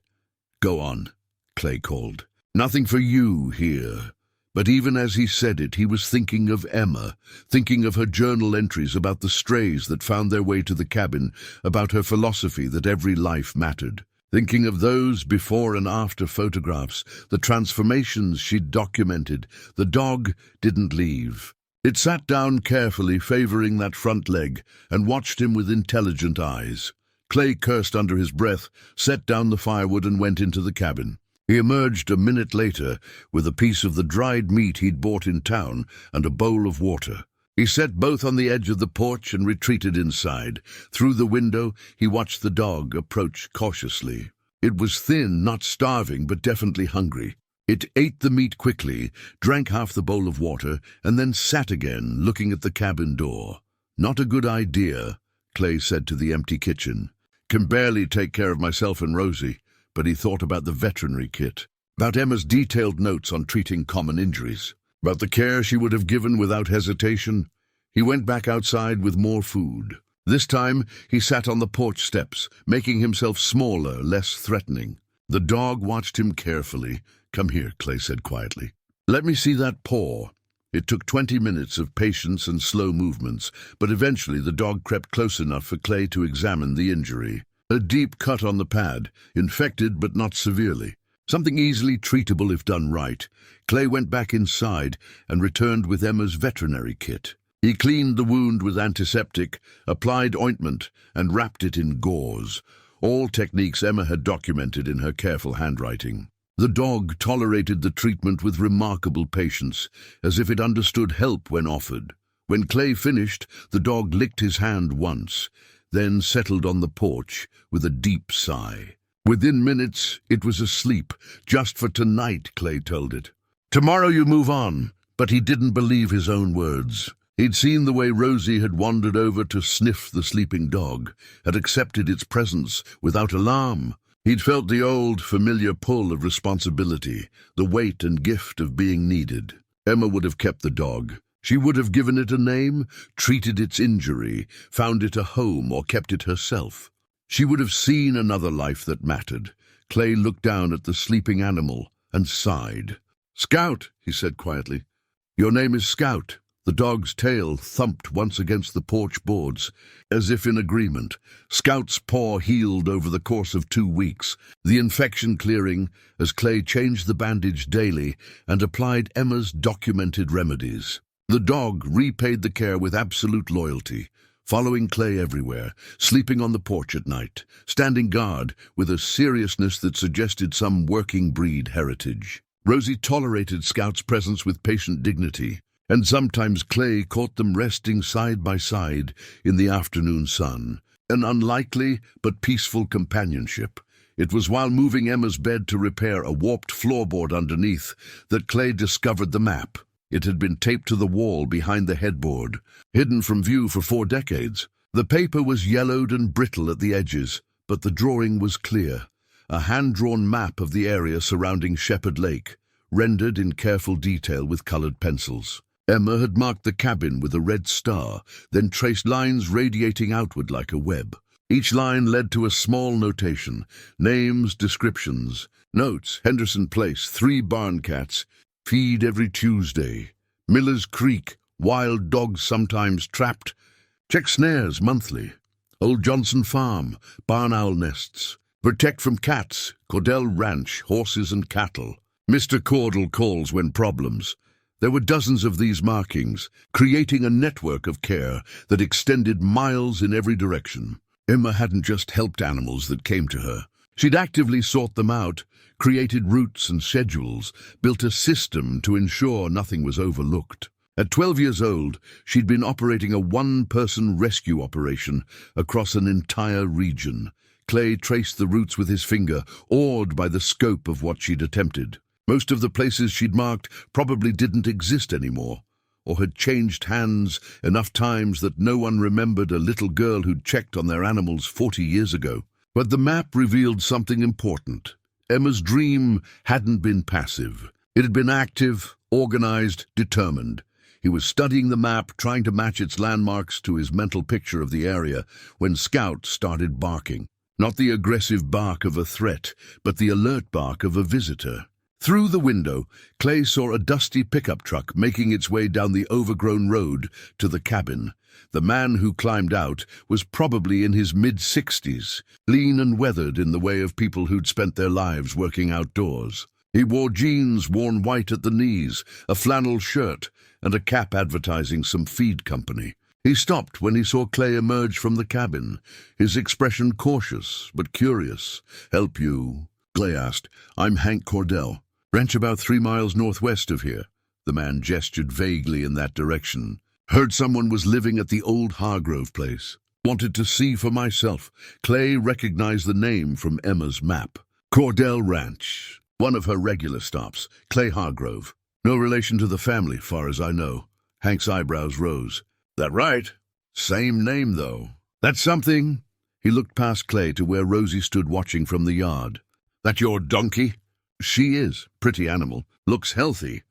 "Go on," Clay called. "Nothing for you here." But even as he said it, he was thinking of Emma, thinking of her journal entries about the strays that found their way to the cabin, about her philosophy that every life mattered. Thinking of those before and after photographs, the transformations she'd documented. The dog didn't leave. It sat down carefully, favoring that front leg, and watched him with intelligent eyes. Clay cursed under his breath, set down the firewood and went into the cabin. He emerged a minute later with a piece of the dried meat he'd bought in town and a bowl of water. He set both on the edge of the porch and retreated inside. Through the window, he watched the dog approach cautiously. It was thin, not starving, but definitely hungry. It ate the meat quickly, drank half the bowl of water, and then sat again, looking at the cabin door. "Not a good idea," Clay said to the empty kitchen. "Can barely take care of myself and Rosie." But he thought about the veterinary kit, about Emma's detailed notes on treating common injuries, about the care she would have given without hesitation. He went back outside with more food. This time he sat on the porch steps, making himself smaller, less threatening. The dog watched him carefully. "Come here," Clay said quietly. "Let me see that paw." It took 20 minutes of patience and slow movements, but eventually the dog crept close enough for Clay to examine the injury. A deep cut on the pad, infected but not severely. Something easily treatable if done right. Clay went back inside and returned with Emma's veterinary kit. He cleaned the wound with antiseptic, applied ointment, and wrapped it in gauze. All techniques Emma had documented in her careful handwriting. The dog tolerated the treatment with remarkable patience, as if it understood help when offered. When Clay finished, the dog licked his hand once, then settled on the porch with a deep sigh. Within minutes, it was asleep, just for tonight, Clay told it. Tomorrow you move on. But he didn't believe his own words. He'd seen the way Rosie had wandered over to sniff the sleeping dog, had accepted its presence without alarm. He'd felt the old, familiar pull of responsibility, the weight and gift of being needed. Emma would have kept the dog. She would have given it a name, treated its injury, found it a home, or kept it herself. She would have seen another life that mattered. Clay looked down at the sleeping animal and sighed. "Scout," he said quietly. "Your name is Scout." The dog's tail thumped once against the porch boards, as if in agreement. Scout's paw healed over the course of 2 weeks, the infection clearing as Clay changed the bandage daily and applied Emma's documented remedies. The dog repaid the care with absolute loyalty, following Clay everywhere, sleeping on the porch at night, standing guard with a seriousness that suggested some working breed heritage. Rosie tolerated Scout's presence with patient dignity. and sometimes Clay caught them resting side by side in the afternoon sun. An unlikely but peaceful companionship. It was while moving Emma's bed to repair a warped floorboard underneath that Clay discovered the map. It had been taped to the wall behind the headboard, hidden from view for 4 decades. The paper was yellowed and brittle at the edges, but the drawing was clear. A hand-drawn map of the area surrounding Shepherd Lake, rendered in careful detail with colored pencils. Emma had marked the cabin with a red star, then traced lines radiating outward like a web. Each line led to a small notation: names, descriptions, notes: Henderson Place, 3 barn cats, feed every Tuesday, Miller's Creek, wild dogs sometimes trapped, check snares monthly, Old Johnson Farm, barn owl nests, protect from cats, Cordell Ranch, horses and cattle, Mr. Caudle calls when problems. There were dozens of these markings, creating a network of care that extended miles in every direction. Emma hadn't just helped animals that came to her. She'd actively sought them out, created routes and schedules, built a system to ensure nothing was overlooked. At 12 years old, she'd been operating a 1-person rescue operation across an entire region. Clay traced the routes with his finger, awed by the scope of what she'd attempted. Most of the places she'd marked probably didn't exist anymore, or had changed hands enough times that no one remembered a little girl who'd checked on their animals 40 years ago. But the map revealed something important. Emma's dream hadn't been passive. It had been active, organized, determined. He was studying the map, trying to match its landmarks to his mental picture of the area, when Scout started barking. Not the aggressive bark of a threat, but the alert bark of a visitor. Through the window, Clay saw a dusty pickup truck making its way down the overgrown road to the cabin. The man who climbed out was probably in his mid-60s, lean and weathered in the way of people who'd spent their lives working outdoors. He wore jeans worn white at the knees, a flannel shirt, and a cap advertising some feed company. He stopped when he saw Clay emerge from the cabin, his expression cautious but curious. "Help you?" Clay asked. "I'm Hank Cordell. Ranch about 3 miles northwest of here." The man gestured vaguely in that direction. "Heard someone was living at the old Hargrove place. Wanted to see for myself." Clay recognized the name from Emma's map. Cordell Ranch. One of her regular stops. Clay Hargrove. No relation to the family, far as I know. Hank's eyebrows rose. "That right? Same name, though." "That's something." He looked past Clay to where Rosie stood watching from the yard. "That your donkey?" "She is. Pretty animal. Looks healthy."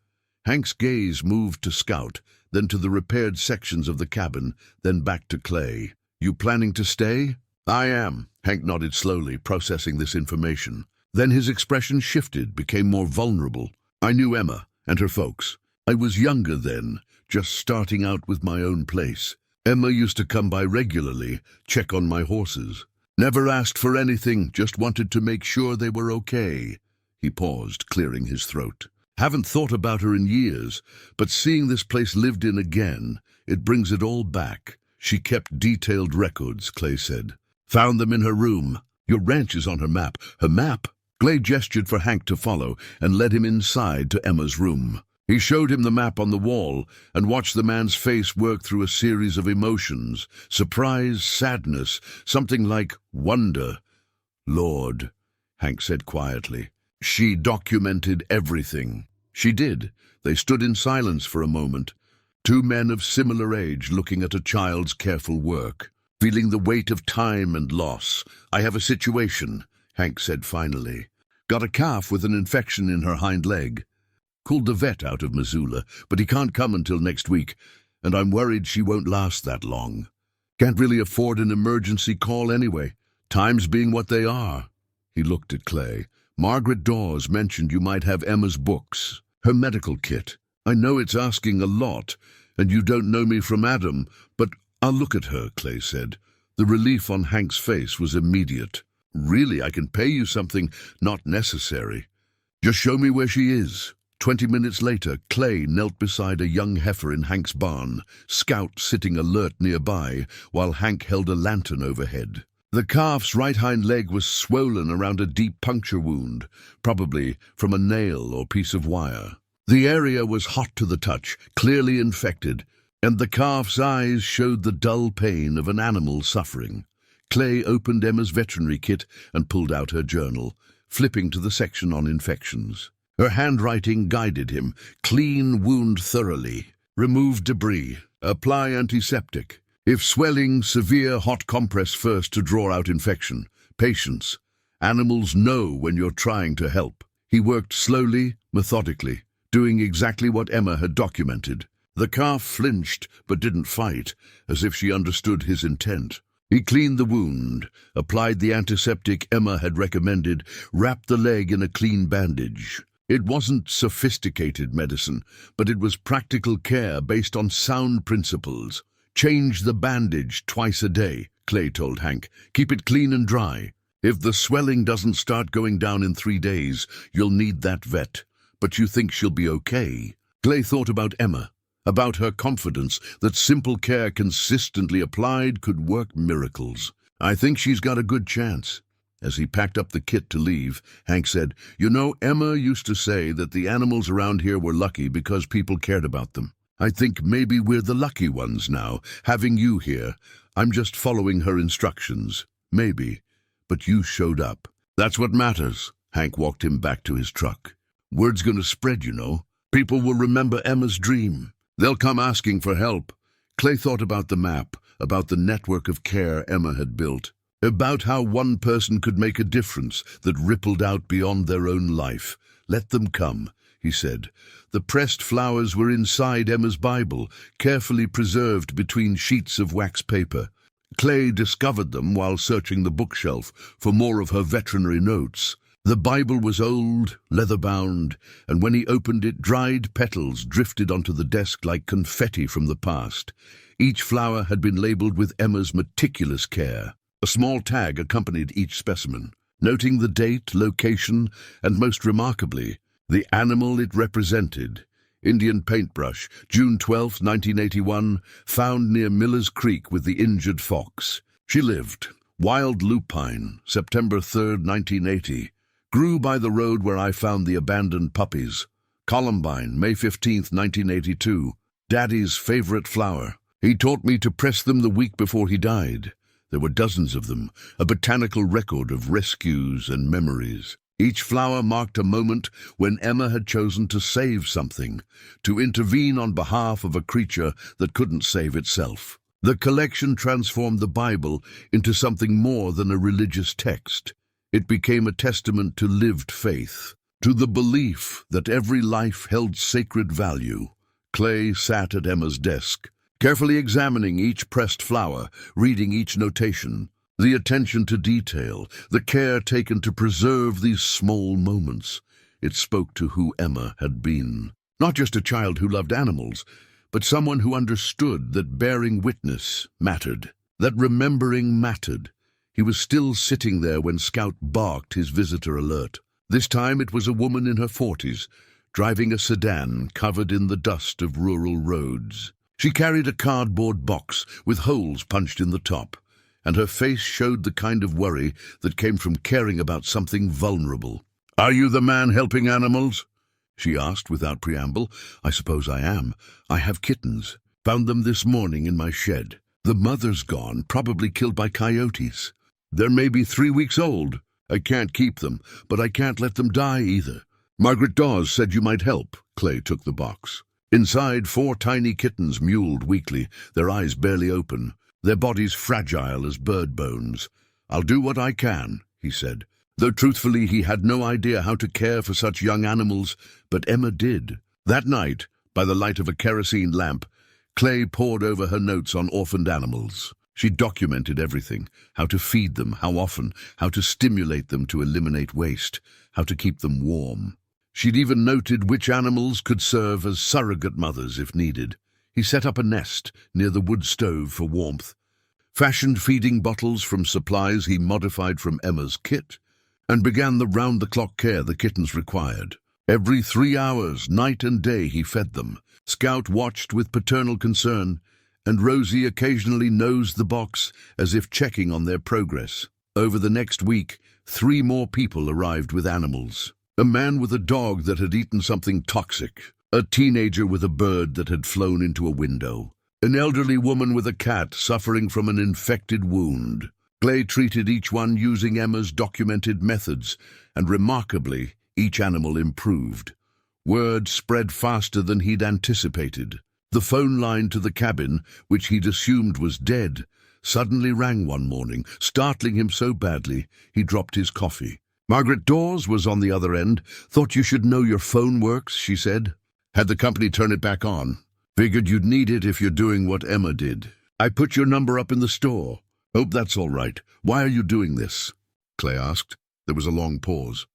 Hank's gaze moved to Scout, then to the repaired sections of the cabin, then back to Clay. "You planning to stay?" "I am." Hank nodded slowly, processing this information. Then his expression shifted, became more vulnerable. "I knew Emma and her folks. I was younger then, just starting out with my own place. Emma used to come by regularly, check on my horses. Never asked for anything, just wanted to make sure they were okay." He paused, clearing his throat. "Haven't thought about her in years, but seeing this place lived in again, it brings it all back." "She kept detailed records," Clay said. "Found them in her room. Your ranch is on her map." "Her map?" Clay gestured for Hank to follow and led him inside to Emma's room. He showed him the map on the wall and watched the man's face work through a series of emotions: surprise, sadness, something like wonder. "Lord," Hank said quietly. "She documented everything." She did. They stood in silence for a moment. 2 men of similar age looking at a child's careful work, feeling the weight of time and loss. "I have a situation," Hank said finally. "Got a calf with an infection in her hind leg. Called the vet out of Missoula, but he can't come until next week, and I'm worried she won't last that long. Can't really afford an emergency call anyway, times being what they are." He looked at Clay. "Margaret Dawes mentioned you might have Emma's books, her medical kit. I know it's asking a lot, and you don't know me from Adam, but I'll look at her," Clay said. The relief on Hank's face was immediate. "Really, I can pay you something not necessary. Just show me where she is." 20 minutes later, Clay knelt beside a young heifer in Hank's barn, Scout sitting alert nearby, while Hank held a lantern overhead. The calf's right hind leg was swollen around a deep puncture wound, probably from a nail or piece of wire. The area was hot to the touch, clearly infected, and the calf's eyes showed the dull pain of an animal suffering. Clay opened Emma's veterinary kit and pulled out her journal, flipping to the section on infections. Her handwriting guided him. Clean wound thoroughly. Remove debris. Apply antiseptic. If swelling, severe hot compress first to draw out infection. Patience. Animals know when you're trying to help. He worked slowly, methodically, doing exactly what Emma had documented. The calf flinched but didn't fight, as if she understood his intent. He cleaned the wound, applied the antiseptic Emma had recommended, wrapped the leg in a clean bandage. It wasn't sophisticated medicine, but it was practical care based on sound principles. Change the bandage twice a day, Clay told Hank. Keep it clean and dry. If the swelling doesn't start going down in 3 days, you'll need that vet. But you think she'll be okay? Clay thought about Emma, about her confidence that simple care consistently applied could work miracles. I think she's got a good chance. As he packed up the kit to leave, Hank said, "You know, Emma used to say that the animals around here were lucky because people cared about them. I think maybe we're the lucky ones now, having you here. I'm just following her instructions. Maybe. But you showed up. That's what matters." Hank walked him back to his truck. "Word's gonna spread, you know. People will remember Emma's dream. They'll come asking for help." Clay thought about the map, about the network of care Emma had built, about how one person could make a difference that rippled out beyond their own life. "Let them come," he said. The pressed flowers were inside Emma's Bible, carefully preserved between sheets of wax paper. Clay discovered them while searching the bookshelf for more of her veterinary notes. The Bible was old, leather-bound, and when he opened it, dried petals drifted onto the desk like confetti from the past. Each flower had been labeled with Emma's meticulous care. A small tag accompanied each specimen, noting the date, location, and most remarkably, the animal it represented. Indian paintbrush, June 12, 1981, found near Miller's Creek with the injured fox. She lived. Wild lupine, September 3, 1980. Grew by the road where I found the abandoned puppies. Columbine, May 15, 1982. Daddy's favorite flower. He taught me to press them the week before he died. There were dozens of them, a botanical record of rescues and memories. Each flower marked a moment when Emma had chosen to save something, to intervene on behalf of a creature that couldn't save itself. The collection transformed the Bible into something more than a religious text. It became a testament to lived faith, to the belief that every life held sacred value. Clay sat at Emma's desk, carefully examining each pressed flower, reading each notation. The attention to detail, the care taken to preserve these small moments. It spoke to who Emma had been. Not just a child who loved animals, but someone who understood that bearing witness mattered, that remembering mattered. He was still sitting there when Scout barked his visitor alert. This time it was a woman in her 40s, driving a sedan covered in the dust of rural roads. She carried a cardboard box with holes punched in the top, and her face showed the kind of worry that came from caring about something vulnerable. "Are you the man helping animals?" she asked without preamble. "I suppose I am. I have kittens. Found them this morning in my shed. The mother's gone, probably killed by coyotes. They're maybe 3 weeks old. I can't keep them, but I can't let them die either. Margaret Dawes said you might help." Clay took the box. Inside, 4 tiny kittens mewled weakly, their eyes barely open, their bodies fragile as bird bones. "I'll do what I can," he said, though truthfully he had no idea how to care for such young animals, but Emma did. That night, by the light of a kerosene lamp, Clay pored over her notes on orphaned animals. She documented everything: how to feed them, how often, how to stimulate them to eliminate waste, how to keep them warm. She'd even noted which animals could serve as surrogate mothers if needed. He set up a nest near the wood stove for warmth, fashioned feeding bottles from supplies he modified from Emma's kit, and began the round-the-clock care the kittens required. Every 3 hours, night and day, he fed them. Scout watched with paternal concern, and Rosie occasionally nosed the box as if checking on their progress. Over the next week, 3 more people arrived with animals. A man with a dog that had eaten something toxic, A teenager with a bird that had flown into a window. An elderly woman with a cat suffering from an infected wound. Clay treated each one using Emma's documented methods, and remarkably, each animal improved. Word spread faster than he'd anticipated. The phone line to the cabin, which he'd assumed was dead, suddenly rang one morning, startling him so badly he dropped his coffee. "Margaret Dawes was on the other end. Thought you should know your phone works," she said. "Had the company turn it back on. Figured you'd need it if you're doing what Emma did. I put your number up in the store. Hope that's all right. Why are you doing this?" Clay asked. There was a long pause.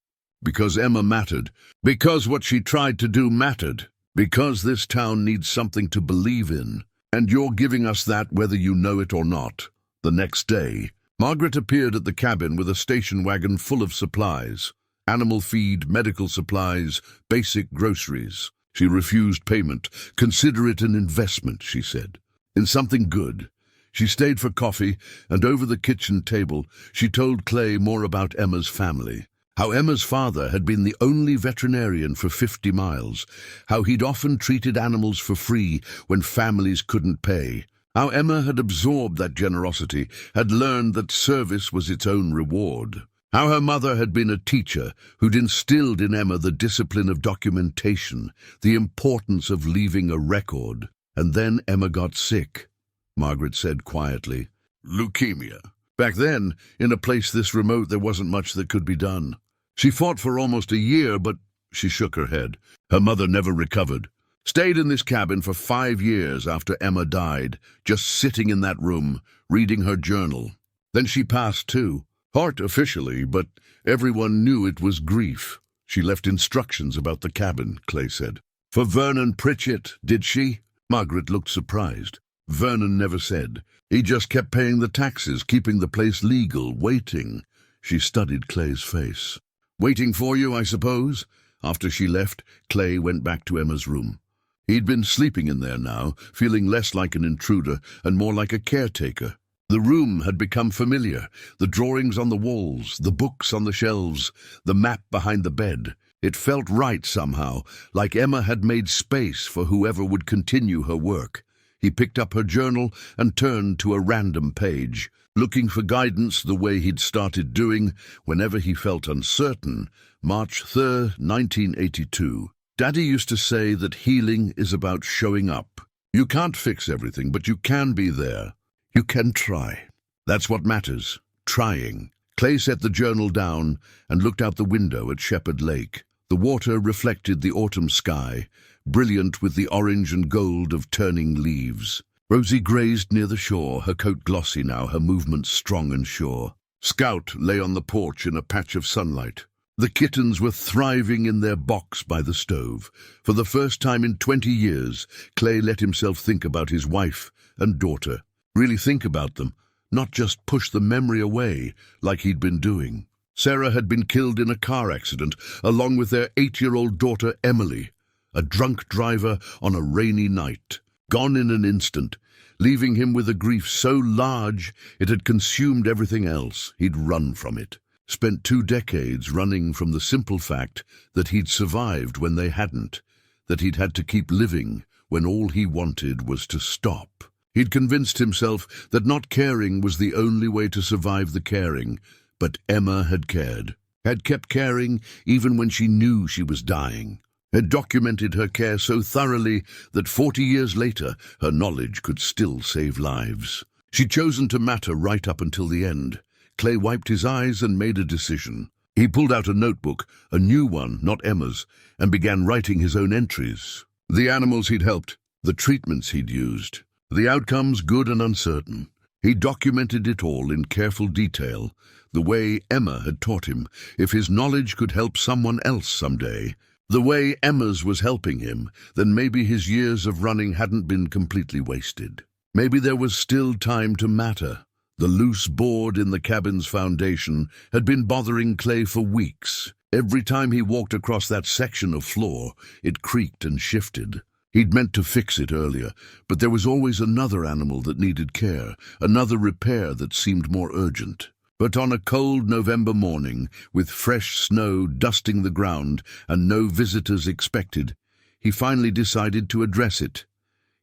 "Because Emma mattered. Because what she tried to do mattered. Because this town needs something to believe in. And you're giving us that whether you know it or not." The next day, Margaret appeared at the cabin with a station wagon full of supplies. Animal feed, medical supplies, basic groceries. She refused payment. "Consider it an investment," she said, "in something good." She stayed for coffee, and over the kitchen table, she told Clay more about Emma's family. How Emma's father had been the only veterinarian for 50 miles. How he'd often treated animals for free when families couldn't pay. How Emma had absorbed that generosity, had learned that service was its own reward. How her mother had been a teacher who'd instilled in Emma the discipline of documentation, the importance of leaving a record. And then Emma got sick, Margaret said quietly. "Leukemia. Back then, in a place this remote, there wasn't much that could be done. She fought for almost a year, but..." She shook her head. Her mother never recovered. Stayed in this cabin for 5 years after Emma died, just sitting in that room, reading her journal. Then she passed too. Heart officially, but everyone knew it was grief. She left instructions about the cabin, Clay said. "For Vernon Pritchett, did she?" Margaret looked surprised. "Vernon never said. He just kept paying the taxes, keeping the place legal, waiting." She studied Clay's face. "Waiting for you, I suppose?" After she left, Clay went back to Emma's room. He'd been sleeping in there now, feeling less like an intruder and more like a caretaker. The room had become familiar, the drawings on the walls, the books on the shelves, the map behind the bed. It felt right somehow, like Emma had made space for whoever would continue her work. He picked up her journal and turned to a random page, looking for guidance the way he'd started doing whenever he felt uncertain. March 3rd, 1982. "Daddy used to say that healing is about showing up. You can't fix everything, but you can be there. You can try. That's what matters, trying." Clay set the journal down and looked out the window at Shepherd Lake. The water reflected the autumn sky, brilliant with the orange and gold of turning leaves. Rosie grazed near the shore, her coat glossy now, her movements strong and sure. Scout lay on the porch in a patch of sunlight. The kittens were thriving in their box by the stove. For the first time in 20 years, Clay let himself think about his wife and daughter. Really think about them, not just push the memory away like he'd been doing. Sarah had been killed in a car accident, along with their 8-year-old daughter Emily, a drunk driver on a rainy night. Gone in an instant, leaving him with a grief so large it had consumed everything else. He'd run from it. Spent 2 decades running from the simple fact that he'd survived when they hadn't, that he'd had to keep living when all he wanted was to stop. He'd convinced himself that not caring was the only way to survive the caring, but Emma had cared, had kept caring even when she knew she was dying, had documented her care so thoroughly that 40 years later her knowledge could still save lives. She'd chosen to matter right up until the end. Clay wiped his eyes and made a decision. He pulled out a notebook, a new one, not Emma's, and began writing his own entries. The animals he'd helped, the treatments he'd used, the outcomes good and uncertain. He documented it all in careful detail, the way Emma had taught him, if his knowledge could help someone else someday. The way Emma's was helping him, then maybe his years of running hadn't been completely wasted. Maybe there was still time to matter. The loose board in the cabin's foundation had been bothering Clay for weeks. Every time he walked across that section of floor, it creaked and shifted. He'd meant to fix it earlier, but there was always another animal that needed care, another repair that seemed more urgent. But on a cold November morning, with fresh snow dusting the ground and no visitors expected, He finally decided to address it.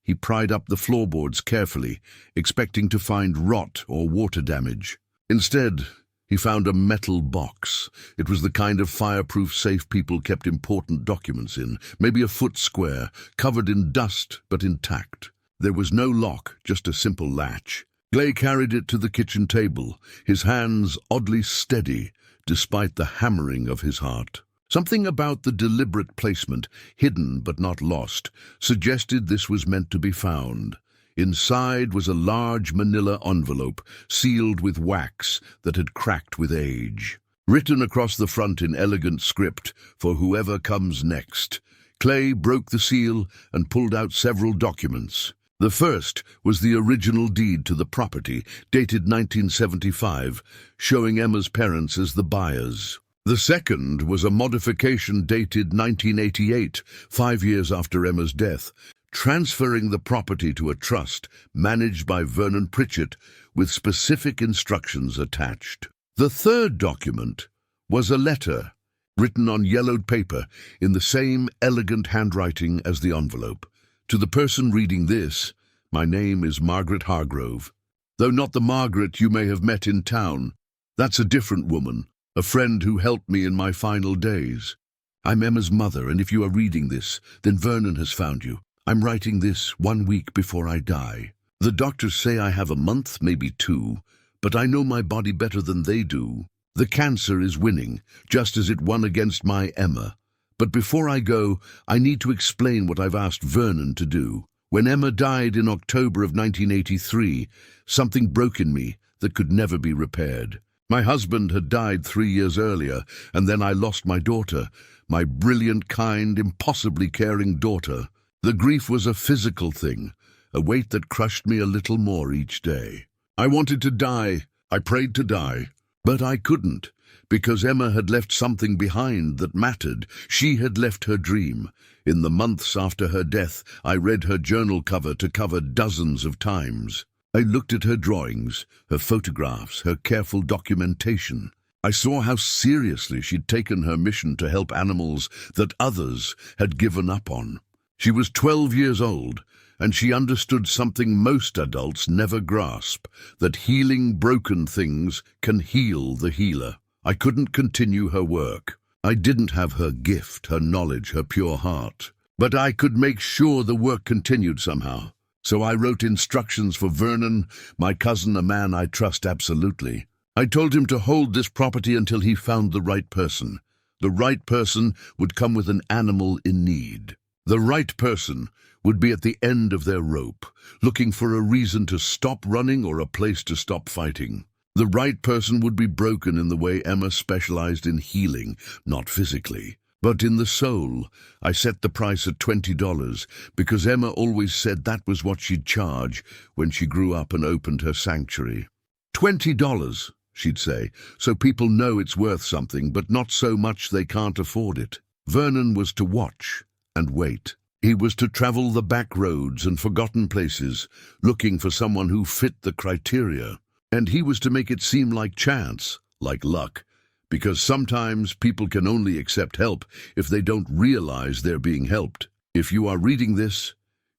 He pried up the floorboards carefully, expecting to find rot or water damage. Instead, he found a metal box. It was the kind of fireproof safe people kept important documents in, maybe a foot square, covered in dust but intact. There was no lock, just a simple latch. Clay carried it to the kitchen table, his hands oddly steady, despite the hammering of his heart. Something about the deliberate placement, hidden but not lost, suggested this was meant to be found. Inside was a large manila envelope, sealed with wax that had cracked with age. Written across the front in elegant script, "For whoever comes next." Clay broke the seal and pulled out several documents. The first was the original deed to the property, dated 1975, showing Emma's parents as the buyers. The second was a modification dated 1988, 5 years after Emma's death, transferring the property to a trust managed by Vernon Pritchett with specific instructions attached. The third document was a letter written on yellowed paper in the same elegant handwriting as the envelope. To the person reading this, my name is Margaret Hargrove. Though not the Margaret you may have met in town. That's a different woman, a friend who helped me in my final days. I'm Emma's mother, and if you are reading this, then Vernon has found you. I'm writing this 1 week before I die. The doctors say I have a month, maybe 2, but I know my body better than they do. The cancer is winning, just as it won against my Emma. But before I go, I need to explain what I've asked Vernon to do. When Emma died in October of 1983, something broke in me that could never be repaired. My husband had died 3 years earlier, and then I lost my daughter, my brilliant, kind, impossibly caring daughter. The grief was a physical thing, a weight that crushed me a little more each day. I wanted to die. I prayed to die. But I couldn't, because Emma had left something behind that mattered. She had left her dream. In the months after her death, I read her journal cover to cover dozens of times. I looked at her drawings, her photographs, her careful documentation. I saw how seriously she'd taken her mission to help animals that others had given up on. She was 12 years old, and she understood something most adults never grasp, that healing broken things can heal the healer. I couldn't continue her work. I didn't have her gift, her knowledge, her pure heart. But I could make sure the work continued somehow. So I wrote instructions for Vernon, my cousin, a man I trust absolutely. I told him to hold this property until he found the right person. The right person would come with an animal in need. The right person would be at the end of their rope, looking for a reason to stop running or a place to stop fighting. The right person would be broken in the way Emma specialized in healing, not physically, but in the soul. I set the price at $20 because Emma always said that was what she'd charge when she grew up and opened her sanctuary. $20, she'd say, so people know it's worth something, but not so much they can't afford it. Vernon was to watch and wait. He was to travel the back roads and forgotten places, looking for someone who fit the criteria. And he was to make it seem like chance, like luck, because sometimes people can only accept help if they don't realize they're being helped. If you are reading this,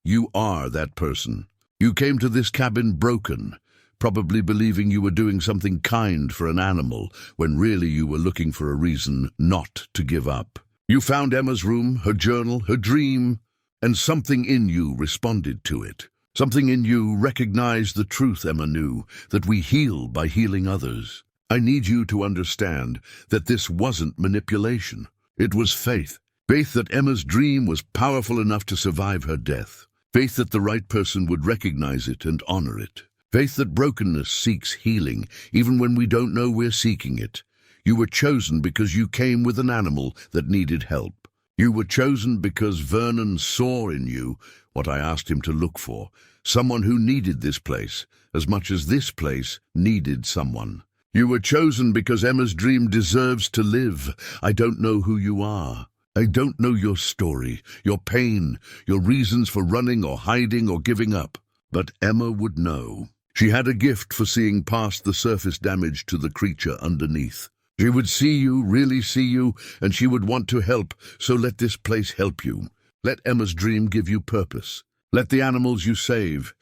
you are that person. You came to this cabin broken, probably believing you were doing something kind for an animal, when really you were looking for a reason not to give up. You found Emma's room, her journal, her dream, and something in you responded to it. Something in you recognized the truth Emma knew, that we heal by healing others. I need you to understand that this wasn't manipulation. It was faith. Faith that Emma's dream was powerful enough to survive her death. Faith that the right person would recognize it and honor it. Faith that brokenness seeks healing, even when we don't know we're seeking it. You were chosen because you came with an animal that needed help. You were chosen because Vernon saw in you what I asked him to look for, someone who needed this place as much as this place needed someone. You were chosen because Emma's dream deserves to live. I don't know who you are. I don't know your story, your pain, your reasons for running or hiding or giving up. But Emma would know. She had a gift for seeing past the surface damage to the creature underneath. She would see you, really see you, and she would want to help, so let this place help you. Let Emma's dream give you purpose. Let the animals you save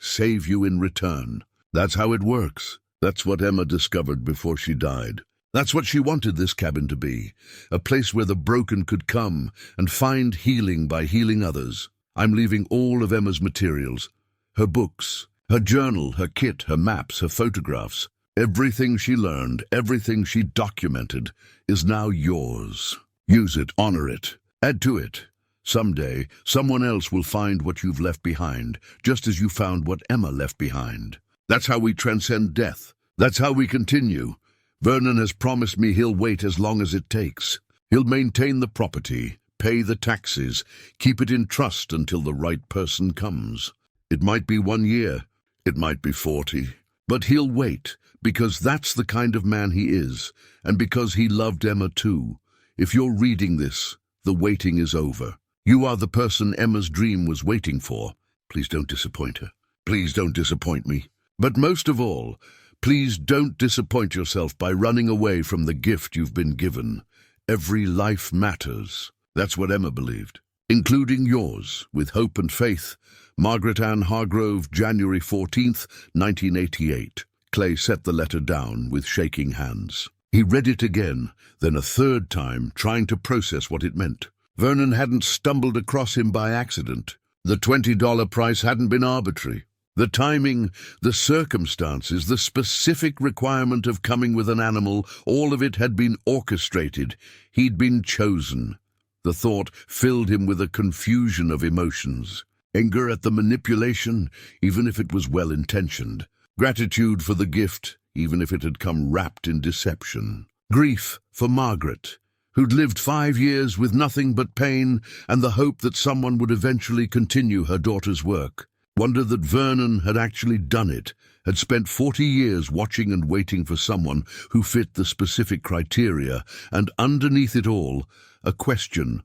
you in return. That's how it works. That's what Emma discovered before she died. That's what she wanted this cabin to be, a place where the broken could come and find healing by healing others. I'm leaving all of Emma's materials, her books, her journal, her kit, her maps, her photographs. Everything she learned, everything she documented, is now yours. Use it, honor it, add to it. Someday, someone else will find what you've left behind, just as you found what Emma left behind. That's how we transcend death. That's how we continue. Vernon has promised me he'll wait as long as it takes. He'll maintain the property, pay the taxes, keep it in trust until the right person comes. It might be 1 year, it might be 40, but he'll wait, because that's the kind of man he is, and because he loved Emma too. If you're reading this, the waiting is over. You are the person Emma's dream was waiting for. Please don't disappoint her. Please don't disappoint me. But most of all, please don't disappoint yourself by running away from the gift you've been given. Every life matters. That's what Emma believed, including yours, with hope and faith. Margaret Ann Hargrove, January 14th, 1988. Clay set the letter down with shaking hands. He read it again, then a third time, trying to process what it meant. Vernon hadn't stumbled across him by accident. The $20 price hadn't been arbitrary. The timing, the circumstances, the specific requirement of coming with an animal, all of it had been orchestrated. He'd been chosen. The thought filled him with a confusion of emotions. Anger at the manipulation, even if it was well-intentioned. Gratitude for the gift, even if it had come wrapped in deception. Grief for Margaret, who'd lived 5 years with nothing but pain and the hope that someone would eventually continue her daughter's work. Wonder that Vernon had actually done it, had spent 40 years watching and waiting for someone who fit the specific criteria, and underneath it all, a question: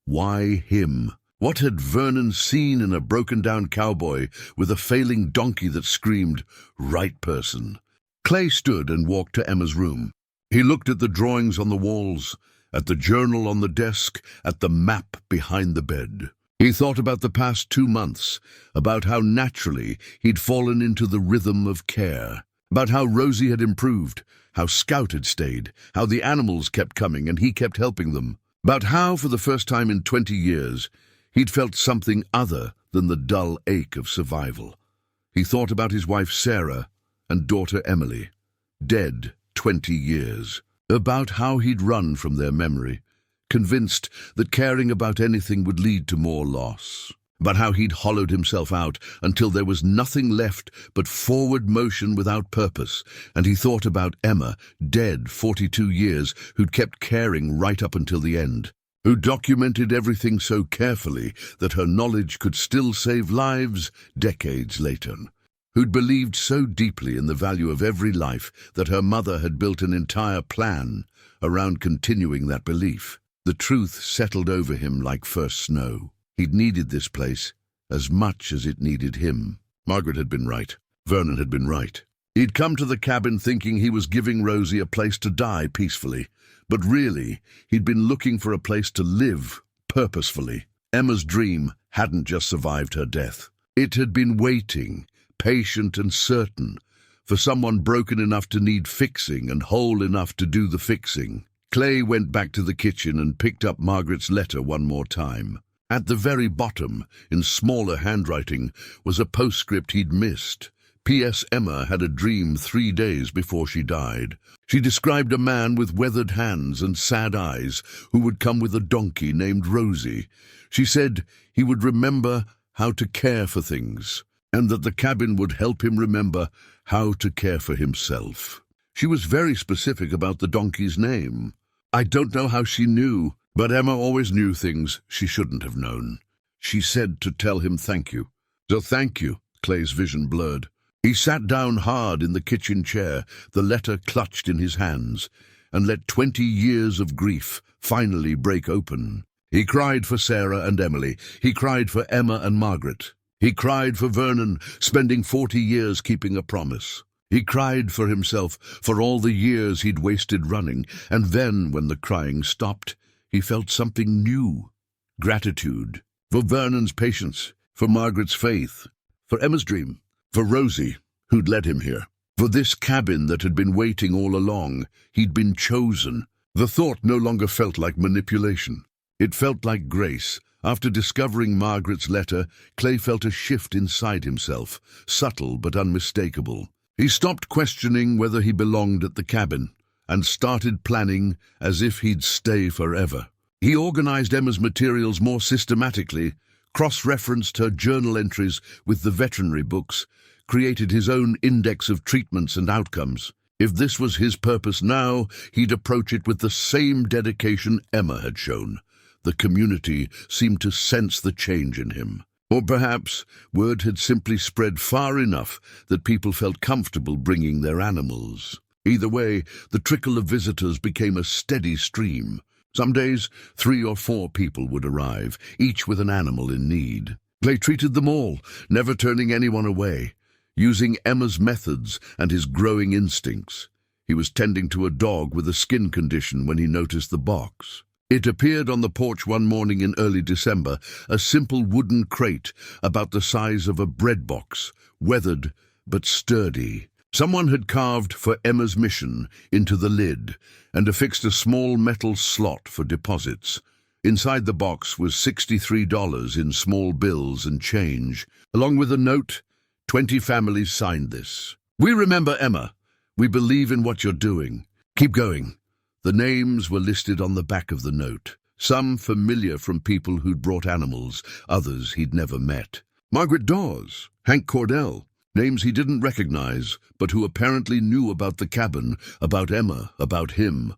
why him? What had Vernon seen in a broken-down cowboy with a failing donkey that screamed, "Right person"? Clay stood and walked to Emma's room. He looked at the drawings on the walls, at the journal on the desk, at the map behind the bed. He thought about the past 2 months, about how naturally he'd fallen into the rhythm of care, about how Rosie had improved, how Scout had stayed, how the animals kept coming and he kept helping them, about how, for the first time in 20 years, he'd felt something other than the dull ache of survival. He thought about his wife Sarah and daughter Emily, dead 20 years, about how he'd run from their memory, convinced that caring about anything would lead to more loss, about how he'd hollowed himself out until there was nothing left but forward motion without purpose, and he thought about Emma, dead 42 years, who'd kept caring right up until the end, who documented everything so carefully that her knowledge could still save lives decades later, who'd believed so deeply in the value of every life that her mother had built an entire plan around continuing that belief. The truth settled over him like first snow. He'd needed this place as much as it needed him. Margaret had been right. Vernon had been right. He'd come to the cabin thinking he was giving Rosie a place to die peacefully, but really, he'd been looking for a place to live purposefully. Emma's dream hadn't just survived her death. It had been waiting, patient and certain, for someone broken enough to need fixing and whole enough to do the fixing. Clay went back to the kitchen and picked up Margaret's letter one more time. At the very bottom, in smaller handwriting, was a postscript he'd missed. P.S. Emma had a dream 3 days before she died. She described a man with weathered hands and sad eyes who would come with a donkey named Rosie. She said he would remember how to care for things, and that the cabin would help him remember how to care for himself. She was very specific about the donkey's name. I don't know how she knew, but Emma always knew things she shouldn't have known. She said to tell him thank you. So thank you, Clay's vision blurred. He sat down hard in the kitchen chair, the letter clutched in his hands, and let 20 years of grief finally break open. He cried for Sarah and Emily. He cried for Emma and Margaret. He cried for Vernon, spending 40 years keeping a promise. He cried for himself, for all the years he'd wasted running, and then, when the crying stopped, he felt something new. Gratitude. For Vernon's patience, for Margaret's faith, for Emma's dream, for Rosie, who'd led him here. For this cabin that had been waiting all along, he'd been chosen. The thought no longer felt like manipulation. It felt like grace. After discovering Margaret's letter, Clay felt a shift inside himself, subtle but unmistakable. He stopped questioning whether he belonged at the cabin, and started planning as if he'd stay forever. He organized Emma's materials more systematically, cross-referenced her journal entries with the veterinary books, created his own index of treatments and outcomes. If this was his purpose now, he'd approach it with the same dedication Emma had shown. The community seemed to sense the change in him. Or perhaps word had simply spread far enough that people felt comfortable bringing their animals. Either way, the trickle of visitors became a steady stream. Some days, 3 or 4 people would arrive, each with an animal in need. Clay treated them all, never turning anyone away. Using Emma's methods and his growing instincts. He was tending to a dog with a skin condition when he noticed the box. It appeared on the porch one morning in early December, a simple wooden crate about the size of a bread box, weathered but sturdy. Someone had carved for Emma's mission into the lid and affixed a small metal slot for deposits. Inside the box was $63 in small bills and change, along with a note. 20 families signed this. "We remember Emma. We believe in what you're doing. Keep going." The names were listed on the back of the note, some familiar from people who'd brought animals, others he'd never met. Margaret Dawes, Hank Cordell, names he didn't recognize, but who apparently knew about the cabin, about Emma, about him.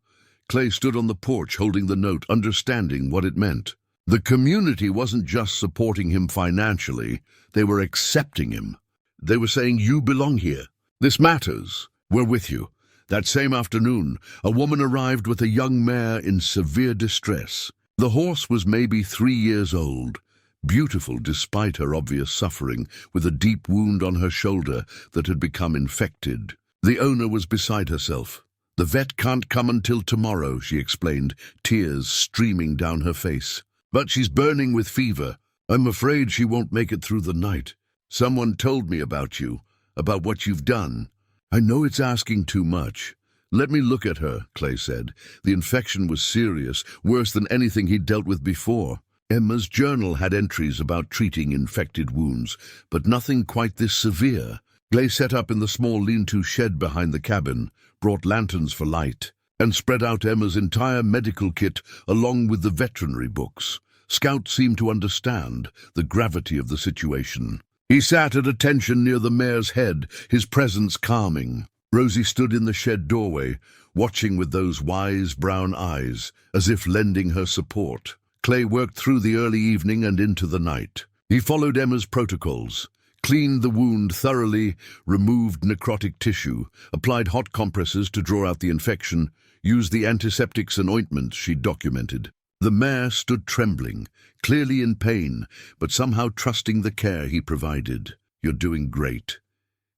Clay stood on the porch holding the note, understanding what it meant. The community wasn't just supporting him financially, they were accepting him. They were saying, "You belong here. This matters. We're with you." That same afternoon, a woman arrived with a young mare in severe distress. The horse was maybe 3 years old, beautiful despite her obvious suffering, with a deep wound on her shoulder that had become infected. The owner was beside herself. "The vet can't come until tomorrow," she explained, tears streaming down her face. "But she's burning with fever. I'm afraid she won't make it through the night. Someone told me about you, about what you've done. I know it's asking too much." "Let me look at her," Clay said. The infection was serious, worse than anything he'd dealt with before. Emma's journal had entries about treating infected wounds, but nothing quite this severe. Clay set up in the small lean-to shed behind the cabin, brought lanterns for light, and spread out Emma's entire medical kit along with the veterinary books. Scout seemed to understand the gravity of the situation. He sat at attention near the mare's head, his presence calming. Rosie stood in the shed doorway, watching with those wise brown eyes, as if lending her support. Clay worked through the early evening and into the night. He followed Emma's protocols, cleaned the wound thoroughly, removed necrotic tissue, applied hot compresses to draw out the infection, used the antiseptics and ointments she'd documented. The mare stood trembling, clearly in pain, but somehow trusting the care he provided. "You're doing great,"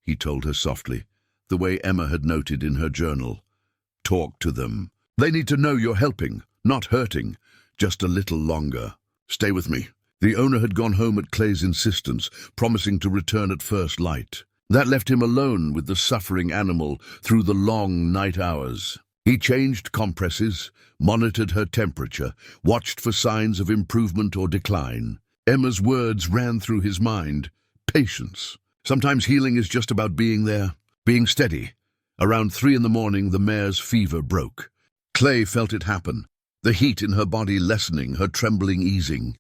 he told her softly, the way Emma had noted in her journal. "Talk to them. They need to know you're helping, not hurting. Just a little longer. Stay with me." The owner had gone home at Clay's insistence, promising to return at first light. That left him alone with the suffering animal through the long night hours. He changed compresses, monitored her temperature, watched for signs of improvement or decline. Emma's words ran through his mind. Patience. Sometimes healing is just about being there, being steady. Around 3 a.m, the mare's fever broke. Clay felt it happen, the heat in her body lessening, her trembling easing.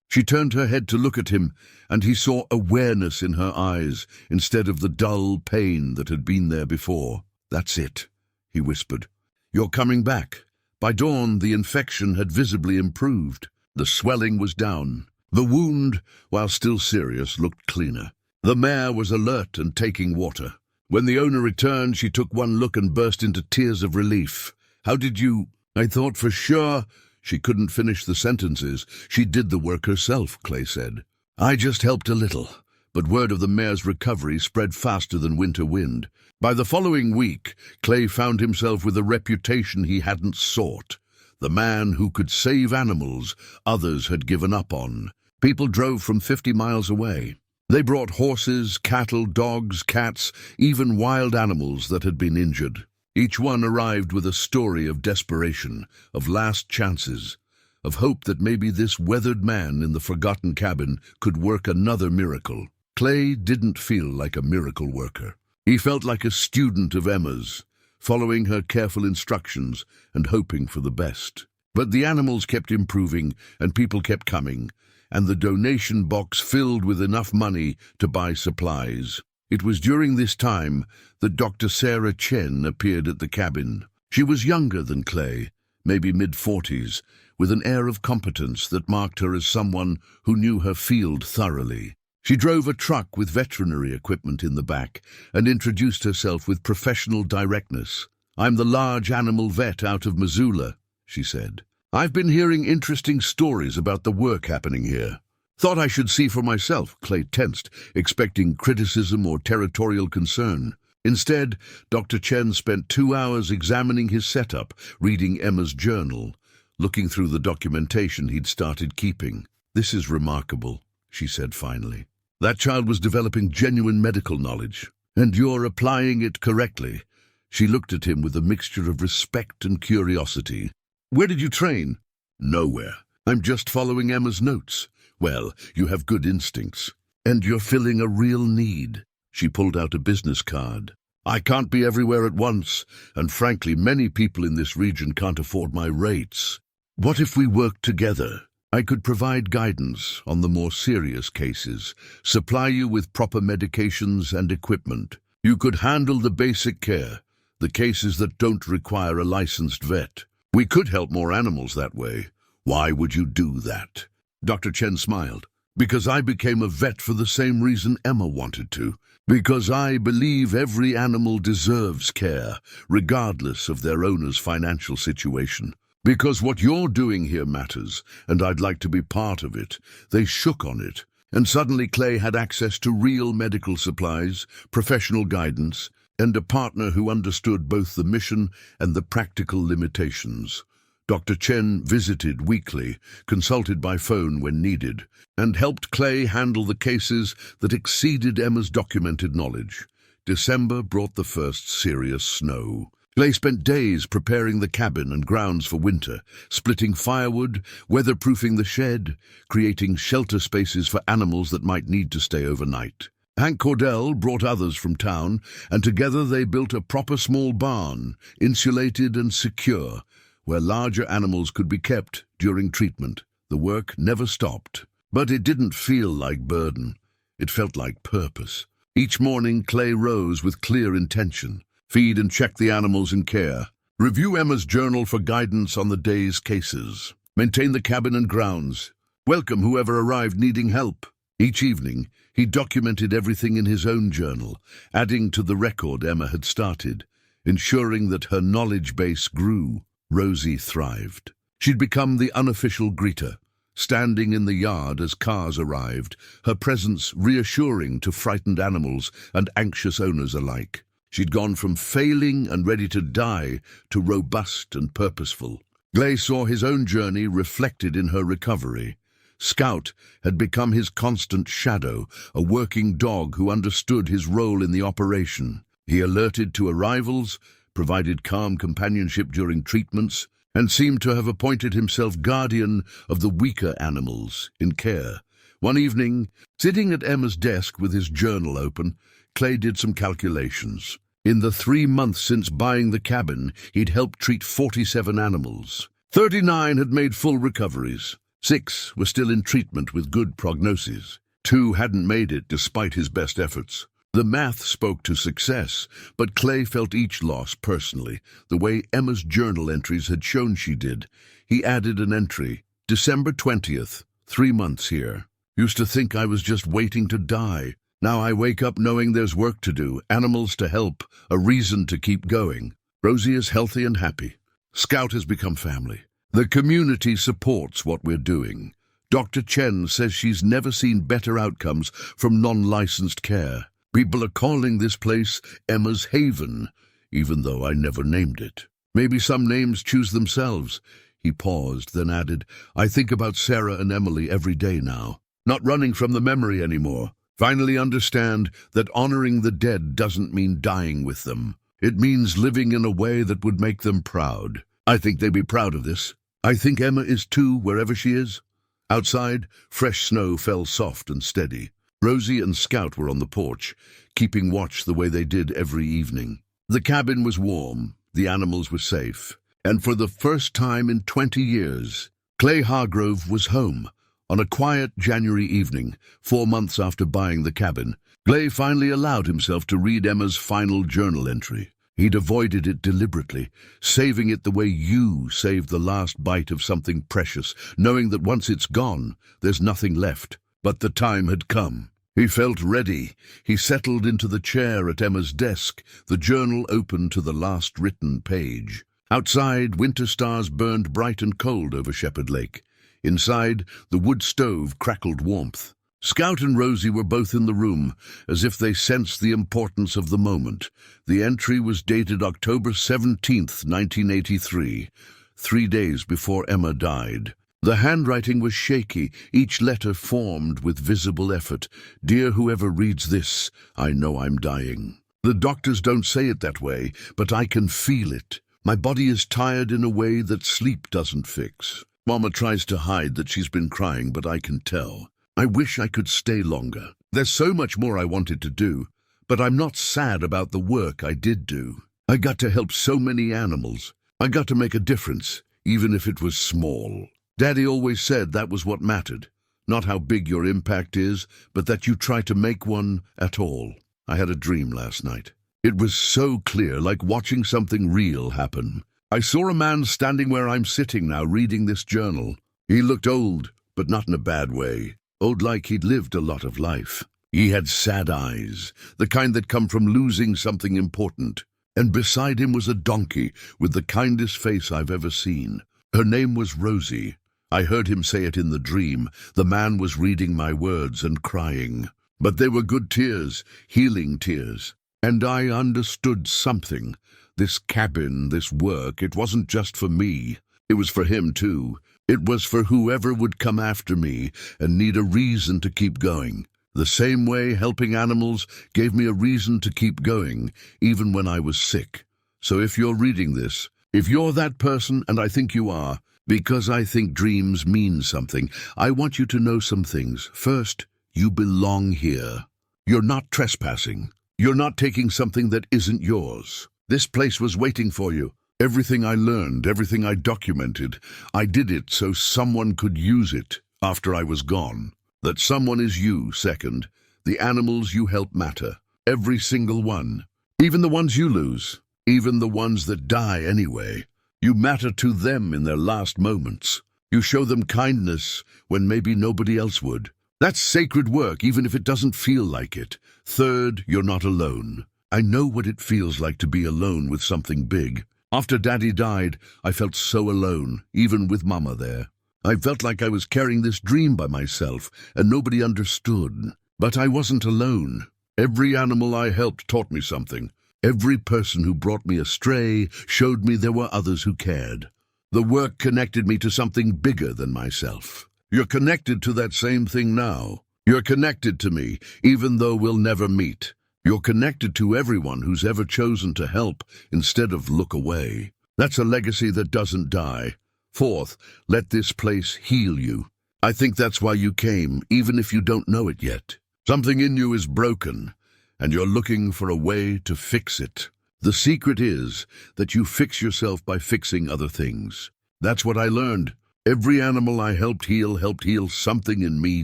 She turned her head to look at him, and he saw awareness in her eyes instead of the dull pain that had been there before. "That's it," he whispered. "You're coming back." By dawn, the infection had visibly improved. The swelling was down. The wound, while still serious, looked cleaner. The mare was alert and taking water. When the owner returned, she took one look and burst into tears of relief. "How did you—" "I thought for sure—" She couldn't finish the sentences. She did the work herself, Clay said. "I just helped a little." But word of the mare's recovery spread faster than winter wind. By the following week, Clay found himself with a reputation he hadn't sought. The man who could save animals others had given up on. People drove from 50 miles away. They brought horses, cattle, dogs, cats, even wild animals that had been injured. Each one arrived with a story of desperation, of last chances, of hope that maybe this weathered man in the forgotten cabin could work another miracle. Clay didn't feel like a miracle worker. He felt like a student of Emma's, following her careful instructions and hoping for the best. But the animals kept improving and people kept coming, and the donation box filled with enough money to buy supplies. It was during this time that Dr. Sarah Chen appeared at the cabin. She was younger than Clay, maybe mid-40s, with an air of competence that marked her as someone who knew her field thoroughly. She drove a truck with veterinary equipment in the back and introduced herself with professional directness. "I'm the large animal vet out of Missoula," she said. "I've been hearing interesting stories about the work happening here. Thought I should see for myself." Clay tensed, expecting criticism or territorial concern. Instead, Dr. Chen spent 2 hours examining his setup, reading Emma's journal, looking through the documentation he'd started keeping. "This is remarkable," she said finally. "That child was developing genuine medical knowledge, and you're applying it correctly." She looked at him with a mixture of respect and curiosity. "Where did you train?" "Nowhere. I'm just following Emma's notes." "Well, you have good instincts, and you're filling a real need." She pulled out a business card. "I can't be everywhere at once, and frankly, many people in this region can't afford my rates. What if we worked together? I could provide guidance on the more serious cases, supply you with proper medications and equipment. You could handle the basic care, the cases that don't require a licensed vet. We could help more animals that way." "Why would you do that?" Dr. Chen smiled. "Because I became a vet for the same reason Emma wanted to. Because I believe every animal deserves care, regardless of their owner's financial situation. Because what you're doing here matters, and I'd like to be part of it." They shook on it, and suddenly Clay had access to real medical supplies, professional guidance, and a partner who understood both the mission and the practical limitations. Dr. Chen visited weekly, consulted by phone when needed, and helped Clay handle the cases that exceeded Emma's documented knowledge. December brought the first serious snow. Clay spent days preparing the cabin and grounds for winter, splitting firewood, weatherproofing the shed, creating shelter spaces for animals that might need to stay overnight. Hank Cordell brought others from town, and together they built a proper small barn, insulated and secure, where larger animals could be kept during treatment. The work never stopped. But it didn't feel like burden. It felt like purpose. Each morning, Clay rose with clear intention. Feed and check the animals in care. Review Emma's journal for guidance on the day's cases. Maintain the cabin and grounds. Welcome whoever arrived needing help. Each evening, he documented everything in his own journal, adding to the record Emma had started, ensuring that her knowledge base grew. Rosie thrived. She'd become the unofficial greeter, standing in the yard as cars arrived, her presence reassuring to frightened animals and anxious owners alike. She'd gone from failing and ready to die to robust and purposeful. Clay saw his own journey reflected in her recovery. Scout had become his constant shadow, a working dog who understood his role in the operation. He alerted to arrivals, provided calm companionship during treatments, and seemed to have appointed himself guardian of the weaker animals in care. One evening, sitting at Emma's desk with his journal open, Clay did some calculations. In the 3 months since buying the cabin, he'd helped treat 47 animals. 39 had made full recoveries. 6 were still in treatment with good prognoses. 2 hadn't made it despite his best efforts. The math spoke to success, but Clay felt each loss personally, the way Emma's journal entries had shown she did. He added an entry, December 20th, 3 months here. Used to think I was just waiting to die. Now I wake up knowing there's work to do, animals to help, a reason to keep going. Rosie is healthy and happy. Scout has become family. The community supports what we're doing. Dr. Chen says she's never seen better outcomes from non-licensed care. People are calling this place Emma's Haven, even though I never named it. Maybe some names choose themselves. He paused, then added, I think about Sarah and Emily every day now. not running from the memory anymore. Finally understand that honoring the dead doesn't mean dying with them. It means living in a way that would make them proud. I think they'd be proud of this. I think Emma is too, wherever she is. Outside, fresh snow fell soft and steady. Rosie and Scout were on the porch, keeping watch the way they did every evening. The cabin was warm, the animals were safe, and for the first time in 20 years, Clay Hargrove was home. On a quiet January evening, 4 months after buying the cabin, Clay finally allowed himself to read Emma's final journal entry. He'd avoided it deliberately, saving it the way you save the last bite of something precious, knowing that once it's gone, there's nothing left. But the time had come. He felt ready. He settled into the chair at Emma's desk, the journal open to the last written page. Outside, winter stars burned bright and cold over Shepherd Lake. Inside, the wood stove crackled warmth. Scout and Rosie were both in the room, as if they sensed the importance of the moment. The entry was dated October 17th, 1983, 3 days before Emma died. The handwriting was shaky, each letter formed with visible effort. "Dear whoever reads this, I know I'm dying. The doctors don't say it that way, but I can feel it. My body is tired in a way that sleep doesn't fix. Mama tries to hide that she's been crying, but I can tell. I wish I could stay longer. There's so much more I wanted to do, but I'm not sad about the work I did do. I got to help so many animals. I got to make a difference, even if it was small. Daddy always said that was what mattered. Not how big your impact is, but that you try to make one at all. I had a dream last night. It was so clear, like watching something real happen. I saw a man standing where I'm sitting now, reading this journal. He looked old, but not in a bad way. Old like he'd lived a lot of life. He had sad eyes, the kind that come from losing something important. And beside him was a donkey with the kindest face I've ever seen. Her name was Rosie. I heard him say it in the dream. The man was reading my words and crying. But they were good tears, healing tears. And I understood something. This cabin, this work, it wasn't just for me. It was for him too. It was for whoever would come after me and need a reason to keep going. The same way helping animals gave me a reason to keep going, even when I was sick. So if you're reading this, if you're that person, and I think you are, because I think dreams mean something, I want you to know some things. First, you belong here. You're not trespassing. You're not taking something that isn't yours. This place was waiting for you. Everything I learned, everything I documented, I did it so someone could use it after I was gone. That someone is you, second. The animals you help matter. Every single one. Even the ones you lose. Even the ones that die anyway. You matter to them in their last moments. You show them kindness when maybe nobody else would. That's sacred work, even if it doesn't feel like it. Third, you're not alone. I know what it feels like to be alone with something big. After Daddy died, I felt so alone, even with Mama there. I felt like I was carrying this dream by myself, and nobody understood. But I wasn't alone. Every animal I helped taught me something. Every person who brought me astray showed me there were others who cared. The work connected me to something bigger than myself. You're connected to that same thing now. You're connected to me, even though we'll never meet. You're connected to everyone who's ever chosen to help instead of look away. That's a legacy that doesn't die. Fourth, let this place heal you. I think that's why you came, even if you don't know it yet. Something in you is broken, and you're looking for a way to fix it. The secret is that you fix yourself by fixing other things. That's what I learned. Every animal I helped heal something in me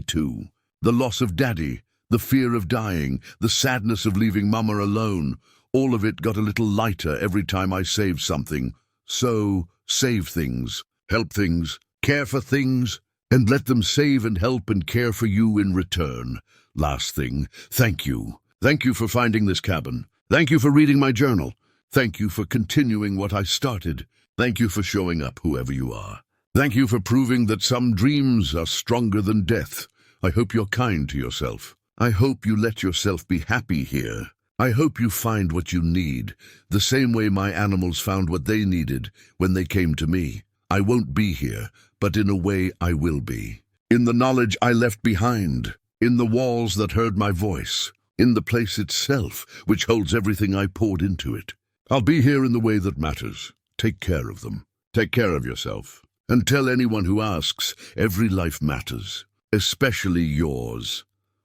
too. The loss of Daddy, the fear of dying, the sadness of leaving Mama alone, all of it got a little lighter every time I saved something. So, save things, help things, care for things, and let them save and help and care for you in return. Last thing, thank you. Thank you for finding this cabin. Thank you for reading my journal. Thank you for continuing what I started. Thank you for showing up, whoever you are. Thank you for proving that some dreams are stronger than death. I hope you're kind to yourself. I hope you let yourself be happy here. I hope you find what you need, the same way my animals found what they needed when they came to me. I won't be here, but in a way I will be. in the knowledge I left behind, in the walls that heard my voice, in the place itself, which holds everything I poured into it. I'll be here in the way that matters. Take care of them. Take care of yourself. And tell anyone who asks, every life matters, especially yours.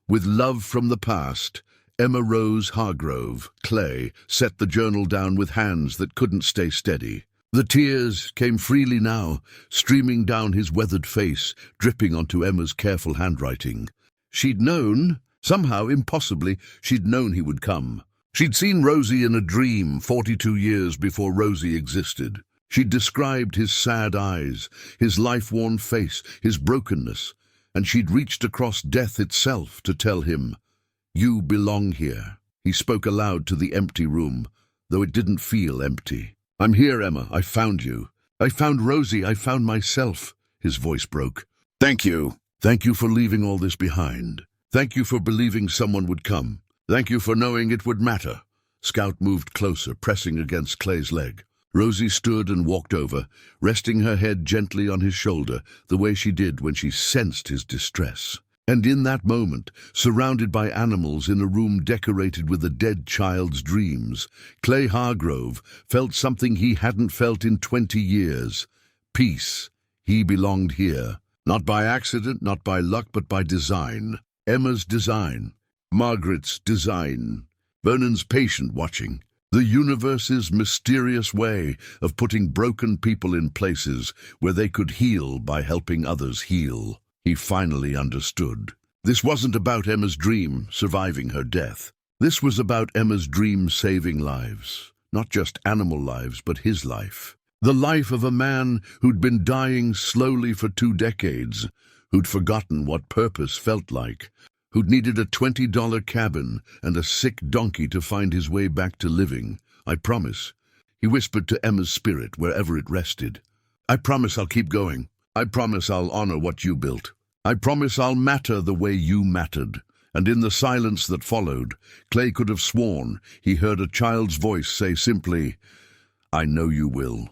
With love from the past, Emma Rose Hargrove, Clay, set the journal down with hands that couldn't stay steady. The tears came freely now, streaming down his weathered face, dripping onto Emma's careful handwriting. She'd known, somehow impossibly, she'd known he would come. She'd seen Rosie in a dream 42 years before Rosie existed. She'd described his sad eyes, his life-worn face, his brokenness, and she'd reached across death itself to tell him, "You belong here." He spoke aloud to the empty room, though it didn't feel empty. "I'm here, Emma. I found you. I found Rosie. I found myself." His voice broke. "Thank you. Thank you for leaving all this behind. Thank you for believing someone would come. Thank you for knowing it would matter." Scout moved closer, pressing against Clay's leg. Rosie stood and walked over, resting her head gently on his shoulder, the way she did when she sensed his distress. And in that moment, surrounded by animals in a room decorated with a dead child's dreams, Clay Hargrove felt something he hadn't felt in 20 years. Peace. He belonged here. Not by accident, not by luck, but by design. Emma's design. Margaret's design. Vernon's patient watching. The universe's mysterious way of putting broken people in places where they could heal by helping others heal. He finally understood. This wasn't about Emma's dream surviving her death. This was about Emma's dream saving lives. Not just animal lives, but his life. The life of a man who'd been dying slowly for 2 decades, who'd forgotten what purpose felt like, who'd needed a $20 cabin and a sick donkey to find his way back to living. "I promise," he whispered to Emma's spirit wherever it rested. "I promise I'll keep going. I promise I'll honor what you built. I promise I'll matter the way you mattered." And in the silence that followed, Clay could have sworn he heard a child's voice say simply, "I know you will."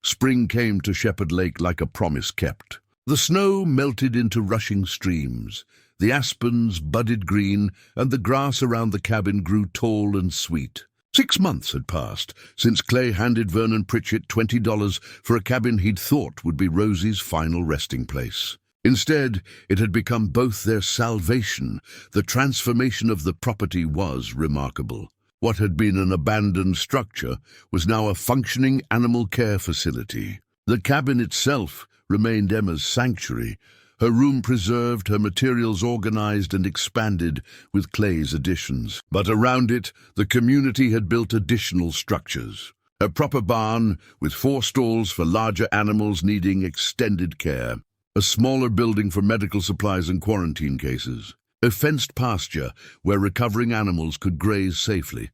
Spring came to Shepherd Lake like a promise kept. The snow melted into rushing streams. The aspens budded green, and the grass around the cabin grew tall and sweet. 6 months had passed since Clay handed Vernon Pritchett $20 for a cabin he'd thought would be Rosie's final resting place. Instead, it had become both their salvation. The transformation of the property was remarkable. What had been an abandoned structure was now a functioning animal care facility. The cabin itself remained Emma's sanctuary, her room preserved, her materials organized and expanded with Clay's additions. But around it, the community had built additional structures. A proper barn with 4 stalls for larger animals needing extended care. A smaller building for medical supplies and quarantine cases. A fenced pasture where recovering animals could graze safely.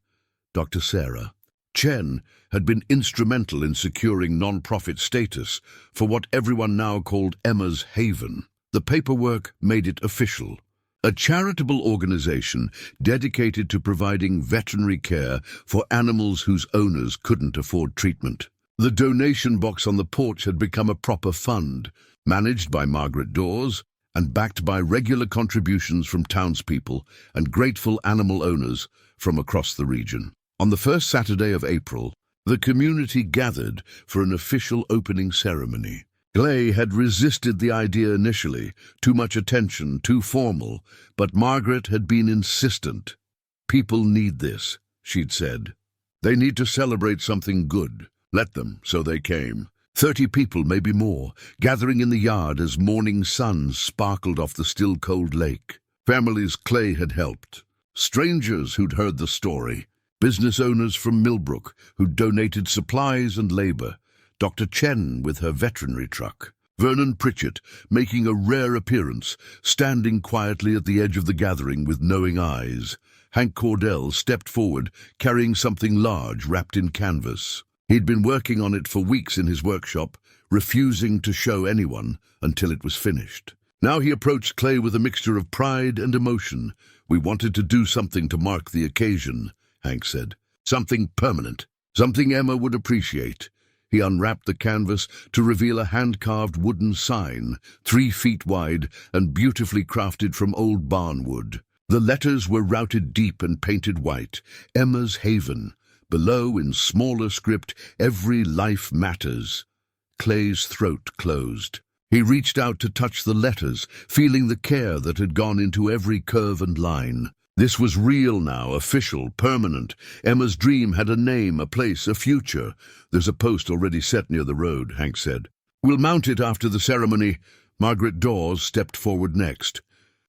Dr. Sarah Chen had been instrumental in securing non-profit status for what everyone now called Emma's Haven. The paperwork made it official. A charitable organization dedicated to providing veterinary care for animals whose owners couldn't afford treatment. The donation box on the porch had become a proper fund, managed by Margaret Dawes and backed by regular contributions from townspeople and grateful animal owners from across the region. On the first Saturday of April, the community gathered for an official opening ceremony. Clay had resisted the idea initially, too much attention, too formal, but Margaret had been insistent. "People need this," she'd said. "They need to celebrate something good. Let them," so they came. 30 people, maybe more, gathering in the yard as morning suns sparkled off the still cold lake. Families Clay had helped. Strangers who'd heard the story. Business owners from Millbrook who'd donated supplies and labor. Dr. Chen with her veterinary truck. Vernon Pritchett making a rare appearance, standing quietly at the edge of the gathering with knowing eyes. Hank Cordell stepped forward, carrying something large wrapped in canvas. He'd been working on it for weeks in his workshop, refusing to show anyone until it was finished. Now he approached Clay with a mixture of pride and emotion. "We wanted to do something to mark the occasion," Hank said. "Something permanent. Something Emma would appreciate. He unwrapped the canvas to reveal a hand-carved wooden sign, 3 feet wide and beautifully crafted from old barn wood. The letters were routed deep and painted white, Emma's Haven. Below, in smaller script, Every life matters. Clay's throat closed. He reached out to touch the letters, feeling the care that had gone into every curve and line. This was real now, official, permanent. Emma's dream had a name, a place, a future. "There's a post already set near the road," Hank said. "We'll mount it after the ceremony." Margaret Dawes stepped forward next.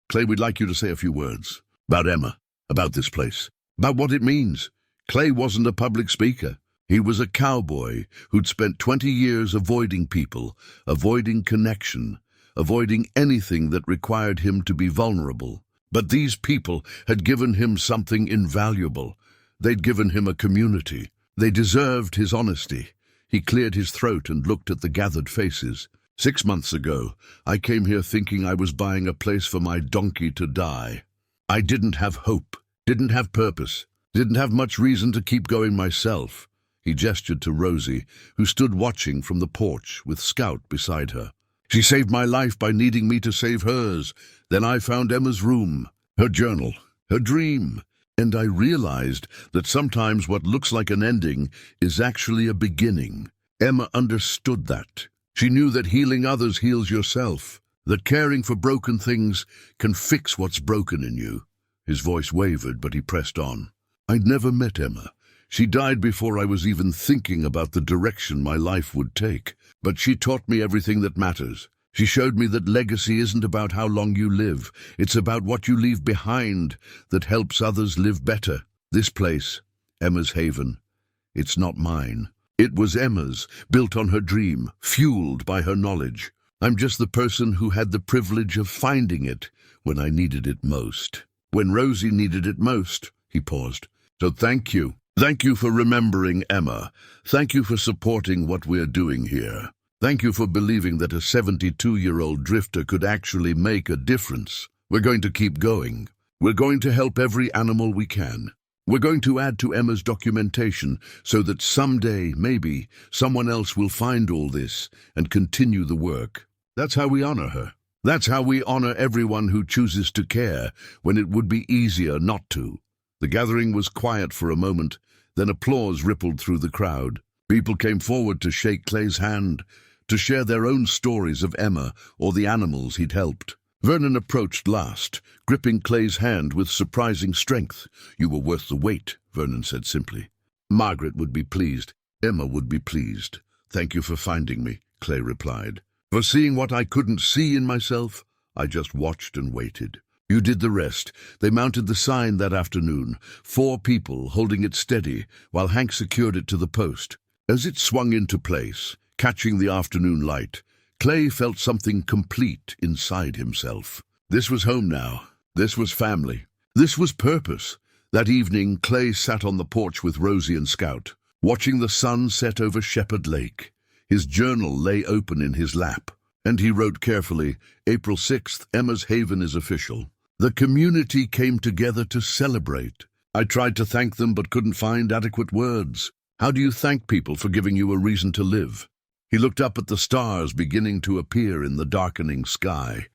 "Clay, we'd like you to say a few words. About Emma, about this place, about what it means." Clay wasn't a public speaker. He was a cowboy who'd spent 20 years avoiding people, avoiding connection, avoiding anything that required him to be vulnerable. But these people had given him something invaluable. They'd given him a community. They deserved his honesty. He cleared his throat and looked at the gathered faces. 6 months ago, I came here thinking I was buying a place for my donkey to die. I didn't have hope, didn't have purpose, didn't have much reason to keep going myself." He gestured to Rosie, who stood watching from the porch with Scout beside her. "She saved my life by needing me to save hers. Then I found Emma's room, her journal, her dream. And I realized that sometimes what looks like an ending is actually a beginning." Emma understood that. She knew that healing others heals yourself, that caring for broken things can fix what's broken in you. His voice wavered, but he pressed on. "I'd never met Emma. She died before I was even thinking about the direction my life would take. But she taught me everything that matters. She showed me that legacy isn't about how long you live. It's about what you leave behind that helps others live better. This place, Emma's Haven, it's not mine. It was Emma's, built on her dream, fueled by her knowledge. I'm just the person who had the privilege of finding it when I needed it most. When Rosie needed it most." He paused. "So thank you. Thank you for remembering Emma. Thank you for supporting what we're doing here. Thank you for believing that a 72-year-old drifter could actually make a difference. We're going to keep going. We're going to help every animal we can. We're going to add to Emma's documentation so that someday, maybe, someone else will find all this and continue the work. That's how we honor her. That's how we honor everyone who chooses to care when it would be easier not to." The gathering was quiet for a moment, then applause rippled through the crowd. People came forward to shake Clay's hand, to share their own stories of Emma or the animals he'd helped. Vernon approached last, gripping Clay's hand with surprising strength. "You were worth the wait," Vernon said simply. "Margaret would be pleased. Emma would be pleased. Thank you for finding me," Clay replied. "For seeing what I couldn't see in myself, I just watched and waited. You did the rest." They mounted the sign that afternoon, 4 people holding it steady while Hank secured it to the post. As it swung into place, catching the afternoon light, Clay felt something complete inside himself. This was home now. This was family. This was purpose. That evening, Clay sat on the porch with Rosie and Scout, watching the sun set over Shepherd Lake. His journal lay open in his lap, and he wrote carefully, "April 6th, Emma's Haven is official." The community came together to celebrate. I tried to thank them but couldn't find adequate words. How do you thank people for giving you a reason to live? He looked up at the stars beginning to appear in the darkening sky.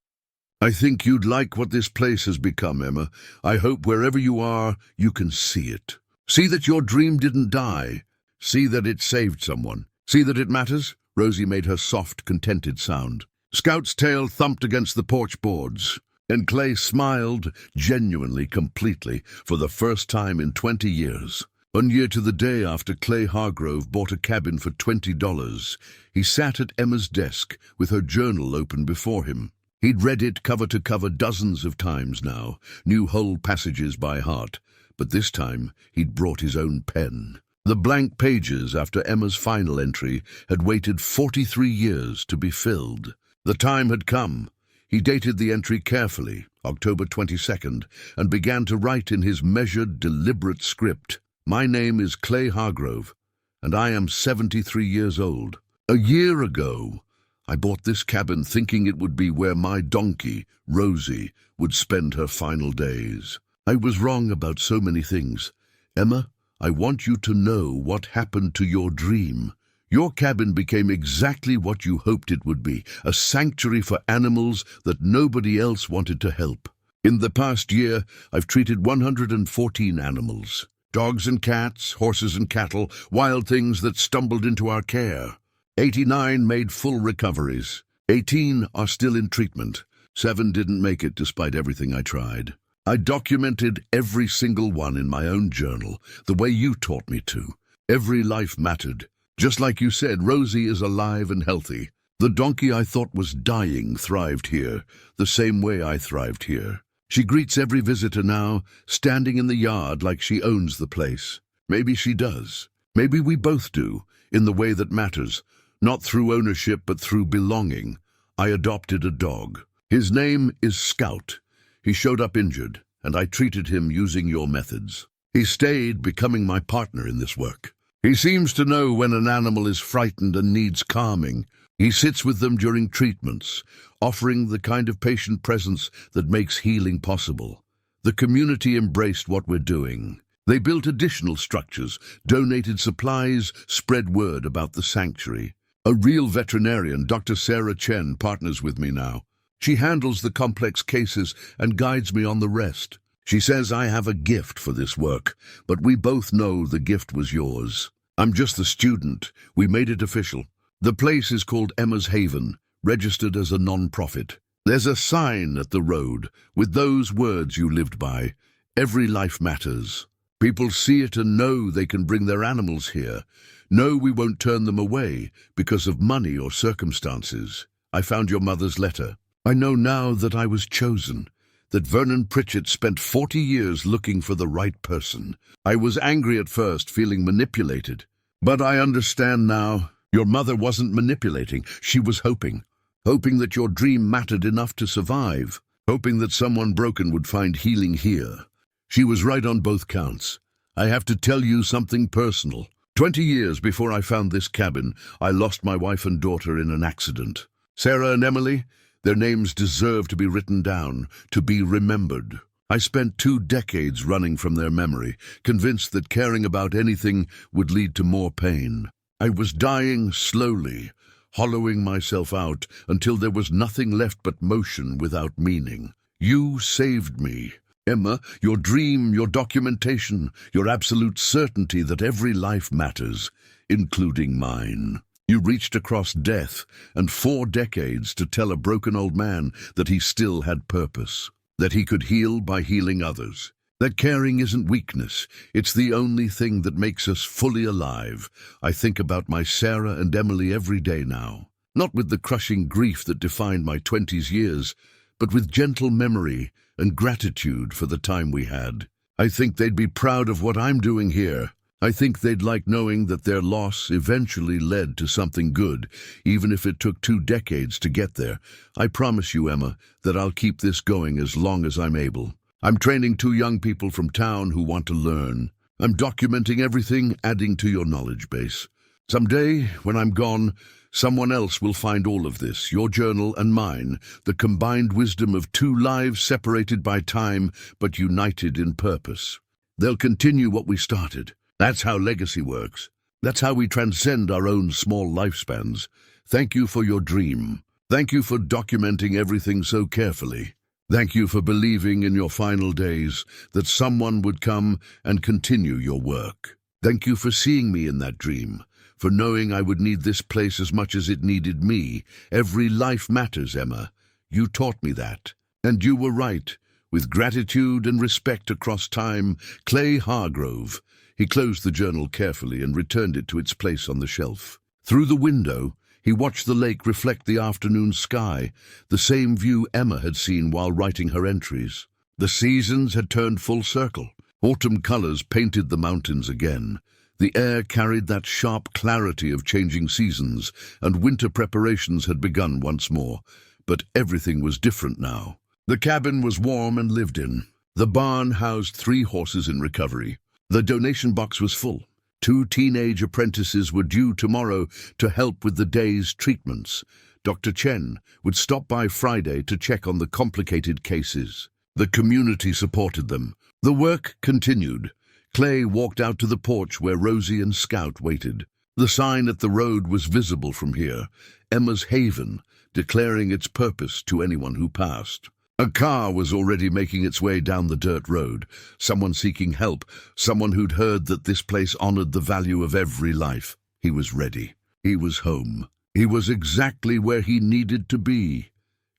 "I think you'd like what this place has become, Emma. I hope wherever you are, you can see it. See that your dream didn't die. See that it saved someone. See that it matters." Rosie made her soft, contented sound. Scout's tail thumped against the porch boards, and Clay smiled, genuinely, completely, for the first time in 20 years. 1 year to the day after Clay Hargrove bought a cabin for $20, he sat at Emma's desk with her journal open before him. He'd read it cover to cover dozens of times now, knew whole passages by heart, but this time he'd brought his own pen. The blank pages after Emma's final entry had waited 43 years to be filled. The time had come. He dated the entry carefully, October 22nd, and began to write in his measured, deliberate script. "My name is Clay Hargrove, and I am 73 years old. A year ago, I bought this cabin thinking it would be where my donkey, Rosie, would spend her final days. I was wrong about so many things. Emma, I want you to know what happened to your dream. Your cabin became exactly what you hoped it would be, a sanctuary for animals that nobody else wanted to help. In the past year, I've treated 114 animals. Dogs and cats, horses and cattle, wild things that stumbled into our care. 89 made full recoveries. 18 are still in treatment. 7 didn't make it despite everything I tried. I documented every single one in my own journal, the way you taught me to. Every life mattered. Just like you said, Rosie is alive and healthy. The donkey I thought was dying thrived here, the same way I thrived here. She greets every visitor now, standing in the yard like she owns the place. Maybe she does. Maybe we both do, in the way that matters, not through ownership but through belonging. I adopted a dog. His name is Scout. He showed up injured, and I treated him using your methods. He stayed, becoming my partner in this work. He seems to know when an animal is frightened and needs calming. He sits with them during treatments, offering the kind of patient presence that makes healing possible. The community embraced what we're doing. They built additional structures, donated supplies, spread word about the sanctuary. A real veterinarian, Dr. Sarah Chen, partners with me now. She handles the complex cases and guides me on the rest. She says I have a gift for this work, but we both know the gift was yours. I'm just the student. We made it official. The place is called Emma's Haven, registered as a non-profit. There's a sign at the road with those words you lived by. Every life matters. People see it and know they can bring their animals here. Know we won't turn them away because of money or circumstances. I found your mother's letter. I know now that I was chosen, that Vernon Pritchett spent 40 years looking for the right person. I was angry at first, feeling manipulated. But I understand now. Your mother wasn't manipulating. She was hoping that your dream mattered enough to survive, hoping that someone broken would find healing here. She was right on both counts. I have to tell you something personal. 20 years before I found this cabin, I lost my wife and daughter in an accident. Sarah and Emily, their names deserve to be written down, to be remembered. I spent 2 decades running from their memory, convinced that caring about anything would lead to more pain. I was dying slowly, hollowing myself out until there was nothing left but motion without meaning. You saved me. Emma, your dream, your documentation, your absolute certainty that every life matters, including mine. You reached across death and 4 decades to tell a broken old man that he still had purpose, that he could heal by healing others. That caring isn't weakness, it's the only thing that makes us fully alive. I think about my Sarah and Emily every day now, not with the crushing grief that defined my 20s years, but with gentle memory and gratitude for the time we had. I think they'd be proud of what I'm doing here. I think they'd like knowing that their loss eventually led to something good, even if it took 2 decades to get there. I promise you, Emma, that I'll keep this going as long as I'm able. I'm training 2 young people from town who want to learn. I'm documenting everything, adding to your knowledge base. Someday, when I'm gone, someone else will find all of this, your journal and mine, the combined wisdom of 2 lives separated by time but united in purpose. They'll continue what we started. That's how legacy works. That's how we transcend our own small lifespans. Thank you for your dream. Thank you for documenting everything so carefully. Thank you for believing in your final days that someone would come and continue your work. Thank you for seeing me in that dream, for knowing I would need this place as much as it needed me. Every life matters, Emma. You taught me that. And you were right. With gratitude and respect across time, Clay Hargrove. He closed the journal carefully and returned it to its place on the shelf. Through the window, he watched the lake reflect the afternoon sky, the same view Emma had seen while writing her entries. The seasons had turned full circle. Autumn colors painted the mountains again. The air carried that sharp clarity of changing seasons, and winter preparations had begun once more. But everything was different now. The cabin was warm and lived in. The barn housed 3 horses in recovery. The donation box was full. 2 teenage apprentices were due tomorrow to help with the day's treatments. Dr. Chen would stop by Friday to check on the complicated cases. The community supported them. The work continued. Clay walked out to the porch where Rosie and Scout waited. The sign at the road was visible from here, Emma's Haven, declaring its purpose to anyone who passed. A car was already making its way down the dirt road, someone seeking help, someone who'd heard that this place honored the value of every life. He was ready. He was home. He was exactly where he needed to be.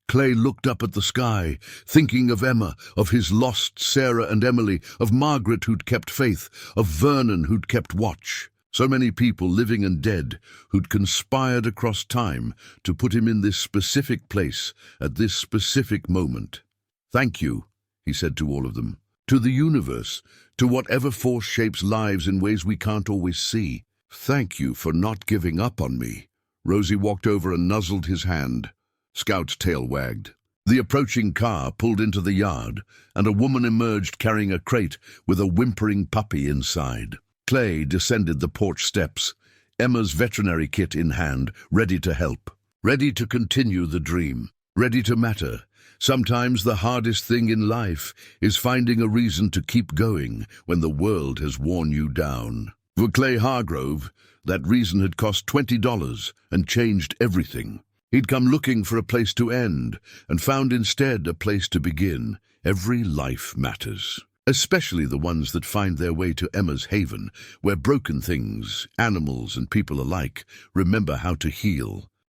Clay looked up at the sky, thinking of Emma, of his lost Sarah and Emily, of Margaret who'd kept faith, of Vernon who'd kept watch. So many people, living and dead, who'd conspired across time to put him in this specific place at this specific moment. "Thank you," he said to all of them. "To the universe, to whatever force shapes lives in ways we can't always see. Thank you for not giving up on me." Rosie walked over and nuzzled his hand. Scout's tail wagged. The approaching car pulled into the yard, and a woman emerged carrying a crate with a whimpering puppy inside. Clay descended the porch steps, Emma's veterinary kit in hand, ready to help, ready to continue the dream, ready to matter. Sometimes the hardest thing in life is finding a reason to keep going when the world has worn you down. For Clay Hargrove, that reason had cost $20 and changed everything. He'd come looking for a place to end and found instead a place to begin. Every life matters, especially the ones that find their way to Emma's Haven, where broken things, animals and people alike, remember how to heal.